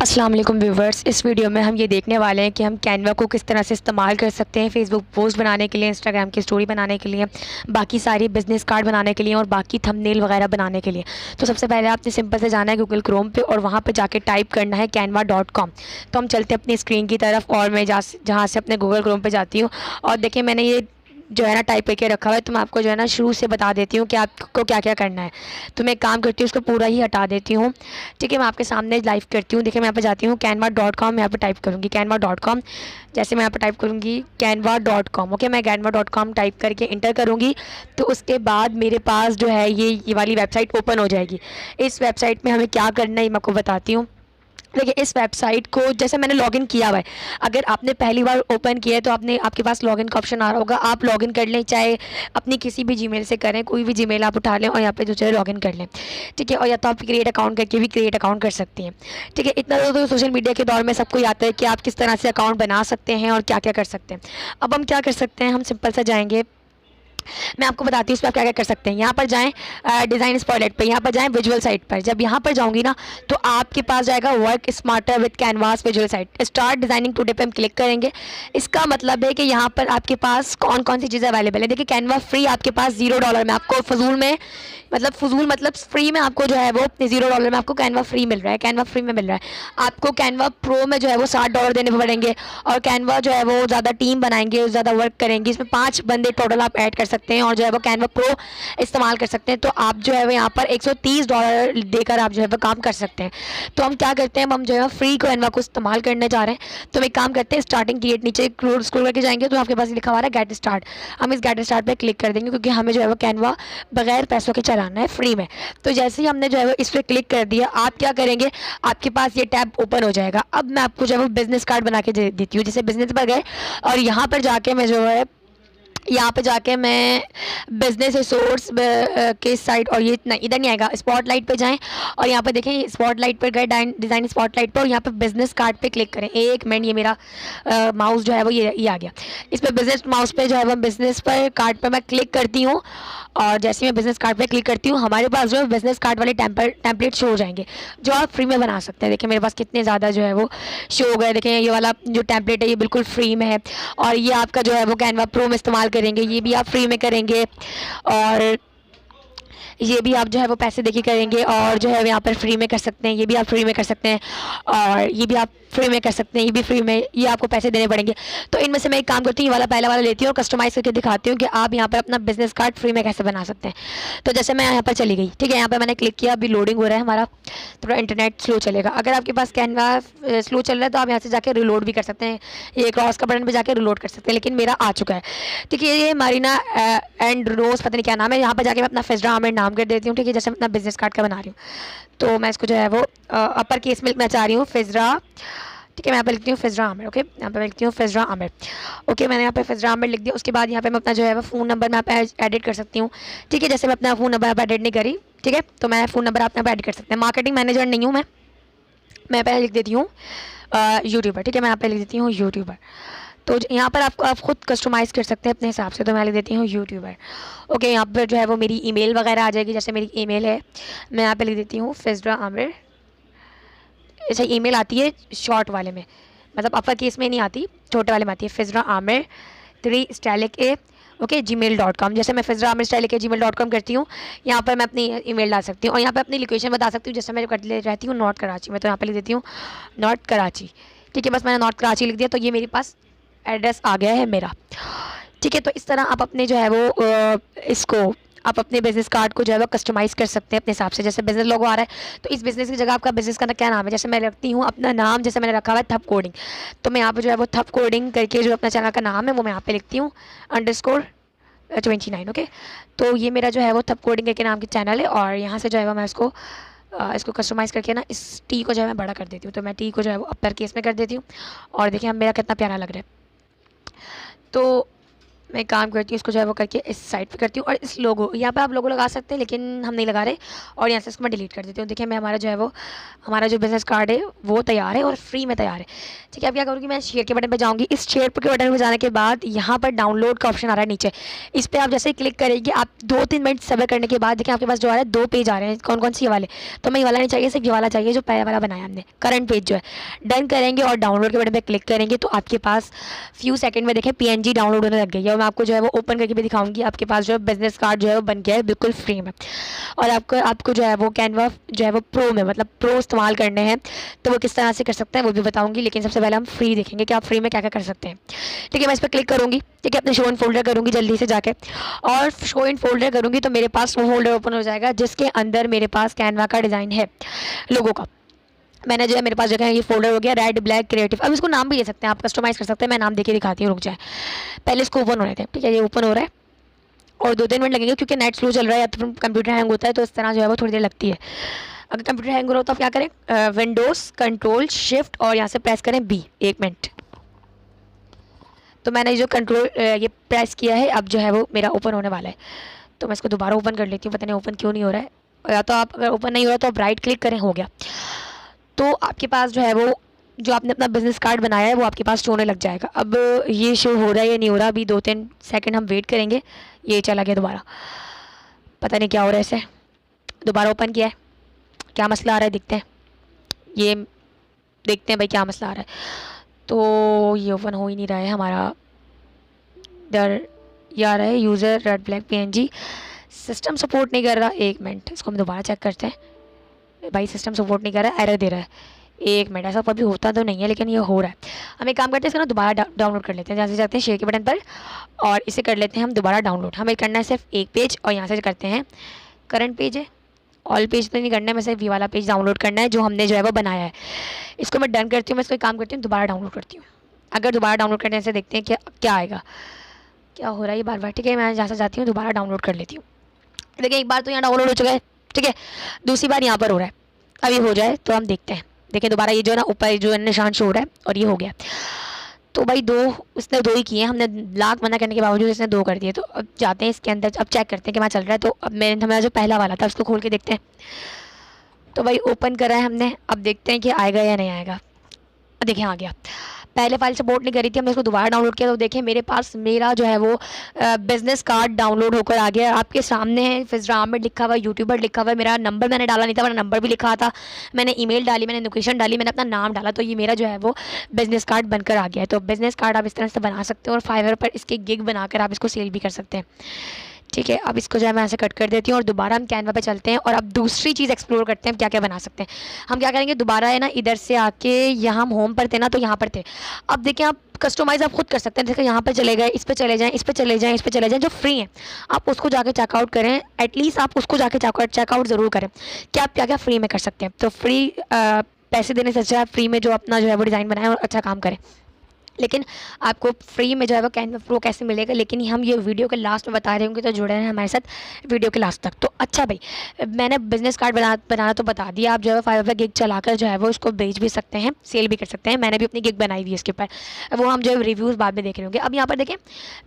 अस्सलाम वालेकुम व्यूवर्स। इस वीडियो में हम ये देखने वाले हैं कि हम कैनवा को किस तरह से इस्तेमाल कर सकते हैं फेसबुक पोस्ट बनाने के लिए, इंस्टाग्राम की स्टोरी बनाने के लिए, बाकी सारी बिज़नेस कार्ड बनाने के लिए और बाकी थंबनेल वगैरह बनाने के लिए। तो सबसे पहले आपने सिंपल से जाना है गूगल क्रोम पे और वहाँ पे जाके टाइप करना है canva.com। तो हम चलते हैं अपनी स्क्रीन की तरफ और मैं जहाँ से अपने गूगल क्रोम पर जाती हूँ और देखिए मैंने ये जो है ना टाइप करके रखा हुआ है। तो मैं आपको जो है ना शुरू से बता देती हूँ कि आपको क्या क्या करना है। तो मैं एक काम करती हूँ, उसको पूरा ही हटा देती हूँ। ठीक है, मैं आपके सामने लाइव करती हूँ। देखिए मैं यहाँ पे जाती हूँ canva.com, यहाँ पे टाइप करूँगी canva.com। जैसे मैं यहाँ पे टाइप करूँगी canva.com, ओके, मैं canva.com टाइप करके इंटर करूँगी तो उसके बाद मेरे पास जो है ये वाली वेबसाइट ओपन हो जाएगी। इस वेबसाइट में हमें क्या करना है ये मैं आपको बताती हूँ। देखिए इस वेबसाइट को जैसे मैंने लॉगिन किया हुआ है, अगर आपने पहली बार ओपन किया है तो आपके पास लॉगिन का ऑप्शन आ रहा होगा, आप लॉगिन कर लें, चाहे अपनी किसी भी जीमेल से करें, कोई भी जीमेल आप उठा लें और यहाँ पे जो है लॉगिन कर लें। ठीक है, और या तो आप क्रिएट अकाउंट करके भी क्रिएट अकाउंट कर सकती हैं। ठीक है, इतना तो सोशल मीडिया के दौर में सबको ही आता है कि आप किस तरह से अकाउंट बना सकते हैं और क्या क्या कर सकते हैं। अब हम क्या कर सकते हैं, हम सिंपल से जाएंगे, मैं आपको बताती हूँ इसमें आप क्या क्या कर सकते हैं। यहाँ पर जाएँ डिज़ाइन स्पॉटलाइट पे, यहाँ पर जाएँ विजुअल साइट पर। जब यहाँ पर जाऊँगी ना तो आपके पास जाएगा work smarter with canvas visual site, start designing today पे हम क्लिक करेंगे। इसका मतलब है कि यहाँ पर आपके पास कौन कौन सी चीज़ें अवेलेबल है। देखिए कैनवा फ्री आपके पास $0 में आपको फजूल मतलब फ्री में आपको जो है वो $0 में आपको कैनवा फ्री मिल रहा है। कैनवा फ्री में मिल रहा है आपको। कैनवा प्रो में जो है वो $60 देने पड़ेंगे और कैनवा जो है वो ज़्यादा टीम बनाएंगे, ज़्यादा वर्क करेंगे, इसमें 5 बंदे टोटल आप ऐड कर सकते हैं और जो है वो कैनवा प्रो इस्तेमाल कर सकते हैं। तो आप जो है वो यहाँ पर $130 देकर आप जो है वो काम कर सकते हैं। तो हम क्या करते हैं, हम जो है फ्री कैनवा को इस्तेमाल करने जा रहे हैं। तो हम एक काम करते हैं, स्टार्टिंग क्रिएट नीचे स्क्रॉल करके जाएंगे तो आपके पास लिखा हुआ है गेट स्टार्ट। हम इस गेट स्टार्ट पर क्लिक कर देंगे क्योंकि हमें जो है वो कैनवा बगैर पैसों के चलाना है, फ्री में। तो जैसे ही हमने जो है वो इस पर क्लिक कर दिया, आप क्या करेंगे, आपके पास ये टैब ओपन हो जाएगा। अब मैं आपको जो है वो बिजनेस कार्ड बना के देती हूँ। जैसे बिजनेस पर गए और यहाँ पर जाके मैं जो है मैं बिज़नेस रिसोर्स के साइट और ये नहीं इधर नहीं आएगा, स्पॉटलाइट पे जाएं और यहाँ पे देखें स्पॉटलाइट पर गए, डिज़ाइन स्पॉटलाइट पर और यहाँ पे बिज़नेस कार्ड पे क्लिक करें। एक मिनट, ये मेरा माउस जो है वो ये आ गया। इस पर बिज़नेस माउस पे जो है वो बिज़नेस पर कार्ड पर मैं क्लिक करती हूँ और जैसे मैं बिज़नेस कार्ड पे क्लिक करती हूँ हमारे पास जो है बिज़नेस कार्ड वाले टेम्पलेट शो हो जाएंगे जो आप फ्री में बना सकते हैं। देखिए मेरे पास कितने ज़्यादा जो है वो शो हो गए। देखें ये वाला जो टेम्पलेट है ये बिल्कुल फ्री में है और ये आपका जो है वो कैनवा प्रो में इस्तेमाल करेंगे, ये भी आप फ्री में करेंगे और ये भी आप जो है वो पैसे देके करेंगे और जो है यहाँ पर फ्री में कर सकते हैं। ये भी आप फ्री में कर सकते हैं और ये भी आप फ्री में कर सकते हैं, ये भी फ्री में, ये आपको पैसे देने पड़ेंगे। तो इनमें से मैं एक काम करती हूँ, ये वाला पहला वाला लेती हूँ और कस्टमाइज़ करके दिखाती हूँ कि आप यहाँ पर अपना बिजनेस कार्ड फ्री में कैसे बना सकते हैं। तो जैसे मैं यहाँ पर चली गई, ठीक है, यहाँ पर मैंने क्लिक किया, अभी लोडिंग हो रहा है हमारा, थोड़ा इंटरनेट स्लो चलेगा। अगर आपके पास कैनवा स्लो चल रहा है तो आप यहाँ से जाकर रिलोड भी कर सकते हैं, ये क्रॉस का बटन पर जाकर रिलोड कर सकते हैं, लेकिन मेरा आ चुका है। ठीक है, ये मारीना एंड रोज पता नहीं क्या नाम है। यहाँ पर जाके मैं अपना फिजरा आमिर नाम कर देती हूँ। ठीक है, जैसे मैं अपना बिजनेस कार्ड का बना रही हूँ तो मैं इसको जो है वो अपर केस में मैं चाह रही हूँ फिजरा। ठीक है, मैं यहाँ पे लिखती हूँ फिजरा आमिर। ओके, यहाँ पे लिखती हूँ फिजरा आमिर। ओके, मैंने यहाँ पे फिजरा आमिर लिख दिया। उसके बाद यहाँ पे मैं अपना जो है वो फ़ोन नंबर मैं यहाँ पे एडिट कर सकती हूँ। ठीक है, जैसे मैं अपना फ़ोन नंबर यहाँ पे एडिट नहीं करी, ठीक है, तो मैं फ़ोन नंबर आप यहाँ पे एडिट कर सकते हैं। मार्केटिंग मैनेजर नहीं हूँ मैं यहाँ पे लिख देती हूँ यूट्यूबर। ठीक है, मैं यहाँ पे लिख देती हूँ यूट्यूबर। तो यहाँ पर आप खुद कस्टमाइज़ कर सकते हैं अपने हिसाब से। तो मैं लिख देती हूँ यूट्यूबर। ओके, यहाँ पर जो है वो मेरी ईमेल वगैरह आ जाएगी। जैसे मेरी ईमेल है, मैं यहाँ पे लिख देती हूँ फिजरा आमिर। ऐसे ईमेल आती है शॉर्ट वाले में, मतलब अपर केस में नहीं आती, छोटे वाले में आती है, फिजरा आमिर 3 स्टाइलिक ए ओके gmail.com। जैसे मैं फिजरा आमिर स्टाइलिक gmail.com करती हूँ, यहाँ पर मैं अपनी ईमेल डाल सकती हूँ और यहाँ पर अपनी लोकेशन बता सकती हूँ। जैसे मैं कर ले रहती हूँ नॉर्थ कराची में, तो यहाँ पर लिख देती हूँ नॉर्थ कराची। ठीक है, बस मैंने नॉर्थ कराची लिख दिया तो ये मेरे पास एड्रेस आ गया है मेरा। ठीक है, तो इस तरह आप अपने जो है वो इसको आप अपने बिज़नेस कार्ड को जो है वो कस्टमाइज़ कर सकते हैं अपने हिसाब से। जैसे बिज़नेस लोगो आ रहा है तो इस बिज़नेस की जगह आपका बिज़नेस का क्या नाम है, जैसे मैं रखती हूँ अपना नाम, जैसे मैंने रखा हुआ है थप कोडिंग, तो मैं यहाँ पे जो है वो थप कोडिंग करके जो अपना चैनल का नाम है वो मैं यहाँ पे लिखती हूँ _29। ओके, तो ये मेरा जो है वो थप कोडिंग करके नाम की चैनल है और यहाँ से जो है वो मैं इसको कस्टमाइज़ करके ना इस टी को जो है मैं बड़ा कर देती हूँ। तो मैं टी को जो है वो अपर केस में कर देती हूँ और देखिए अब मेरा कितना प्यारा लग रहा है। तो मैं एक काम करती हूँ, इसको जो है वो करके इस साइड पे करती हूँ और इस लोगो यहाँ पे आप लोगो लगा सकते हैं, लेकिन हम नहीं लगा रहे। और यहाँ से इसको मैं डिलीट कर देती हूँ। देखिए मैं हमारा जो है वो हमारा जो बिजनेस कार्ड है वो तैयार है और फ्री में तैयार है। ठीक है, अब क्या करूँगी, मैं शेयर के बटन पर जाऊँगी। इस शेयर के बटन पर जाने के बाद यहाँ पर डाउनलोड का ऑप्शन आ रहा है नीचे, इस पर आप जैसे ही क्लिक करेंगे, आप 2-3 मिनट सब्र करने के बाद देखिए आपके पास जो आ रहा है 2 पेज आ रहे हैं। कौन कौन सी, ये वाले। तो मैं ये वाला नहीं चाहिए, सिर्फ ये वाला चाहिए जो पहले वाला बनाया हमने, करंट पेज जो है। डन करेंगे और डाउनलोड के बटन पर क्लिक करेंगे तो आपके पास फ्यू सेकंड में देखें PNG डाउनलोड होने लग गई है। और मैं आपको जो है वो ओपन करके भी दिखाऊंगी। आपके पास जो है बिजनेस कार्ड जो है वो बन गया है बिल्कुल फ्री में। और आपको जो है वो कैनवा जो है वो प्रो में, मतलब प्रो इस्तेमाल करने हैं तो वो किस तरह से कर सकते हैं वो भी बताऊंगी। लेकिन सबसे पहले हम फ्री देखेंगे कि आप फ्री में क्या क्या कर सकते हैं। ठीक है, मैं इस पर क्लिक करूँगी। ठीक है, अपने शो इन फोल्डर करूँगी जल्दी से जाके, और शो इन फोल्डर करूँगी तो मेरे पास वो फोल्डर ओपन हो जाएगा जिसके अंदर मेरे पास कैनवा का डिज़ाइन है लोगों का। मैंने जो है मेरे पास जगह ये फोल्डर हो गया रेड ब्लैक क्रिएटिव। अब इसको नाम भी दे सकते हैं, आप कस्टमाइज़ कर सकते हैं। मैं नाम देके दिखाती हूँ, रुक जाए। पहले इसको ओपन हो रहे थे। ठीक है, ये ओपन हो रहा है और 2-3 मिनट लगेंगे क्योंकि नेट स्लो चल रहा है या तो कंप्यूटर हैंग होता है, तो इस तरह जो है वो थोड़ी देर लगती है। अगर कंप्यूटर हैंग हो रहा हो तो आप क्या करें, विंडोज़ कंट्रोल शिफ्ट और यहाँ से प्रेस करें B। 1 मिनट। तो मैंने जो कंट्रोल ये प्रेस किया है, अब जो है वो मेरा ओपन होने वाला है। तो मैं इसको दोबारा ओपन कर लेती हूँ, पता नहीं ओपन क्यों नहीं हो रहा है। या तो आप अगर ओपन नहीं हो रहा तो आप राइट क्लिक करें, हो गया। तो आपके पास जो है वो जो आपने अपना बिजनेस कार्ड बनाया है वो आपके पास शो होने लग जाएगा। अब ये शो हो रहा है या नहीं हो रहा, अभी 2-3 सेकंड हम वेट करेंगे। ये चला गया दोबारा, पता नहीं क्या हो रहा है इसे। दोबारा ओपन किया है, क्या मसला आ रहा है देखते हैं। ये देखते हैं भाई क्या मसला आ रहा है। तो ये ओपन हो ही नहीं रहा है हमारा, डर ये आ रहा है user red black PNG system support नहीं कर रहा। 1 मिनट, इसको हम दोबारा चेक करते हैं। भाई सिस्टम सपोर्ट नहीं कर रहा है, एरर दे रहा है। 1 मिनट, ऐसा कभी होता तो नहीं है लेकिन ये हो रहा है। हम एक काम करते हैं, इसको ना दोबारा डाउनलोड कर लेते हैं। जहाँ से जाते हैं शेयर के बटन पर और इसे कर लेते हैं हम दोबारा डाउनलोड। हमें करना है सिर्फ एक पेज और यहाँ से करते हैं करंट पेज है, ऑल पेज तो नहीं करना है, मैं सिर्फ ये वाला पेज डाउनलोड करना है जो हमने जो है वो बनाया है। इसको मैं डन करती हूँ। मैं इसको एक काम करती हूँ, दोबारा डाउनलोड करती हूँ। अगर दोबारा डाउनलोड करने से देखते हैं क्या आएगा, क्या हो रहा है ये बार बार। ठीक है, मैं जहाँ से जाती हूँ दोबारा डाउनलोड कर लेती हूँ। देखिए एक बार तो यहाँ डाउनलोड हो चुका है। ठीक है, दूसरी बार यहाँ पर हो रहा है। अभी हो जाए तो हम देखते हैं। देखिए दोबारा ये जो है ना ऊपर जो निशान शो हो रहा है और ये हो गया। तो भाई उसने 2 ही किए, हमने लाख मना करने के बावजूद इसने 2 कर दिए। तो अब जाते हैं इसके अंदर, अब चेक करते हैं कि वहाँ चल रहा है। तो अब हमारा जो पहला वाला था उसको खोल के देखते हैं। तो भाई ओपन करा है हमने, अब देखते हैं कि आएगा या नहीं आएगा। देखिए आ गया। पहले फाइल सपोर्ट नहीं करी थी, हमने इसको दोबारा डाउनलोड किया तो देखिए मेरे पास मेरा जो है वो बिजनेस कार्ड डाउनलोड होकर आ गया। आपके सामने है, फिज़रा अहमद लिखा हुआ है, यूट्यूबर लिखा हुआ है। मेरा नंबर मैंने डाला नहीं था, मेरा नंबर भी लिखा था। मैंने ईमेल डाली, मैंने लोकेशन डाली, मैंने अपना नाम डाला, तो ये मेरा जो है वो बिजनेस कार्ड बनकर आ गया है। तो बिजनेस कार्ड आप इस तरह से बना सकते हो और फाइवर पर इसके गिग बनाकर आप इसको सेल भी कर सकते हैं। ठीक है, अब इसको जो है मैं ऐसे कट कर देती हूँ और दोबारा हम कैनवा पे चलते हैं और अब दूसरी चीज़ एक्सप्लोर करते हैं, क्या क्या बना सकते हैं। हम क्या करेंगे, दोबारा है ना इधर से आके यहाँ हम होम पर थे ना, तो यहाँ पर थे। अब देखिए आप कस्टमाइज़ आप खुद कर सकते हैं। देखिए यहाँ पर चले गए, इस पर चले जाएँ, इस पर चले जाएँ, इस पर चले जाएँ, जो फ्री हैं आप उसको जाके चेकआउट करें। एटलीस्ट आप उसको जाके चेकआउट ज़रूर करें कि आप क्या क्या फ्री में कर सकते हैं। तो फ्री पैसे देने से अच्छा आप फ्री में जो अपना जो है वो डिज़ाइन बनाएं और अच्छा काम करें। लेकिन आपको फ्री में जो है वो कैनवा प्रो कैसे मिलेगा, लेकिन हम ये वीडियो के लास्ट में बता रहे होंगे, तो जुड़े रहें हमारे साथ वीडियो के लास्ट तक। तो अच्छा भाई, मैंने बिजनेस कार्ड बनाना तो बता दिया। आप जो है फाइवर पर गिग चलाकर जो है वो इसको बेच भी सकते हैं, सेल भी कर सकते हैं। मैंने भी अपनी गिग बनाई हुई है इसके ऊपर, वो हम जो है रिव्यूज़ बाद में देख रहे होंगे। अब यहाँ पर देखें,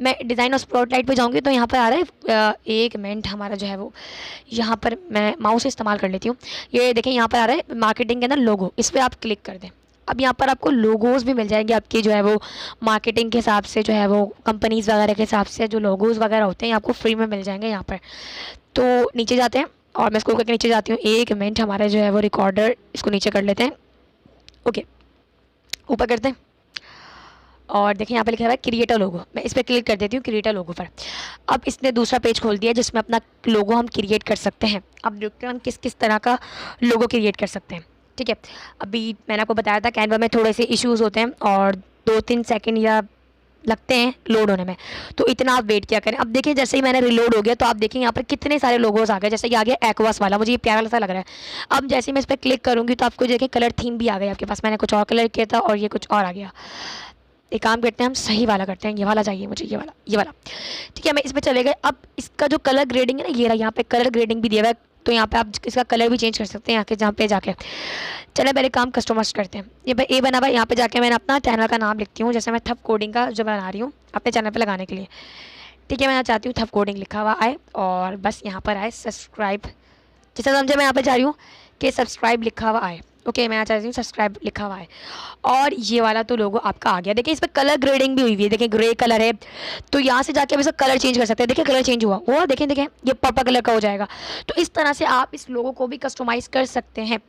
मैं डिज़ाइन और स्पॉटलाइट पर जाऊँगी तो यहाँ पर आ रहा है 1 मिनट, हमारा जो है वो यहाँ पर मैं माउस इस्तेमाल कर लेती हूँ। ये देखें यहाँ पर आ रहा है मार्केटिंग के अंदर लोगो, इस पर आप क्लिक कर दें। अब यहाँ पर आपको लोगोज़ भी मिल जाएंगे आपकी जो है वो मार्केटिंग के हिसाब से, जो है वो कंपनीज़ वगैरह के हिसाब से जो लोगोज़ वगैरह होते हैं आपको फ्री में मिल जाएंगे यहाँ पर। तो नीचे जाते हैं और मैं इसको करके नीचे जाती हूँ। 1 मिनट, हमारा जो है वो रिकॉर्डर, इसको नीचे कर लेते हैं। ओके, ऊपर करते हैं और देखिए यहाँ पे लिखा हुआ है क्रिएटर लोगो। मैं इस पर क्लिक कर देती हूँ, क्रिएटर लोगो पर। अब इसने दूसरा पेज खोल दिया जिसमें अपना लोगो हम क्रिएट कर सकते हैं। अब देखते हैं हम किस किस तरह का लोगो क्रिएट कर सकते हैं। ठीक है, अभी मैंने आपको बताया था कैनवा में थोड़े से इश्यूज़ होते हैं और 2-3 सेकंड या लगते हैं लोड होने में, तो इतना आप वेट क्या करें। अब देखिए जैसे ही मैंने रिलोड हो गया तो आप देखिए यहाँ पर कितने सारे लोगोज आ गए। जैसे कि आ गया एक्वास वाला, मुझे ये प्यारा सा लग रहा है। अब जैसे ही मैं इस पर क्लिक करूँगी तो आपको देखिए कलर थीम भी आ गई आपके पास। मैंने कुछ और कलर किया था और ये कुछ और आ गया। एक काम करते हैं, हम सही वाला करते हैं, ये वाला चाहिए मुझे, ये वाला। ठीक है, मैं इस पर चले गए। अब इसका जो कलर ग्रेडिंग है ना, ये रहा, यहाँ पे कलर ग्रेडिंग भी दिया हुआ है। तो यहाँ पे आप इसका कलर भी चेंज कर सकते हैं जहाँ पे जाके। चले पहले काम कस्टमाइज करते हैं। ये भाई ए बना हुआ है, यहाँ पे जाके मैंने अपना चैनल का नाम लिखती हूँ। जैसे मैं थप कोडिंग का जो बना रही हूँ अपने चैनल पे लगाने के लिए, ठीक है, मैं यहाँ चाहती हूँ थप कोडिंग लिखा हुआ आए और बस यहाँ पर आए सब्सक्राइब, जैसा समझे मैं यहाँ पर चाह रही हूँ कि सब्सक्राइब लिखा हुआ आए। ओके, मैं यहाँ चाहती हूँ सब्सक्राइब लिखा हुआ है और ये वाला तो लोगो आपका आ गया। देखिए इस पर कलर ग्रेडिंग भी हुई हुई है, देखिए ग्रे कलर है, तो यहाँ से जाके आप इसका कलर चेंज कर सकते हैं। देखिए कलर चेंज हुआ वो, देखें देखें ये पर्पल कलर का हो जाएगा। तो इस तरह से आप इस लोगो को भी कस्टमाइज़ कर सकते हैं।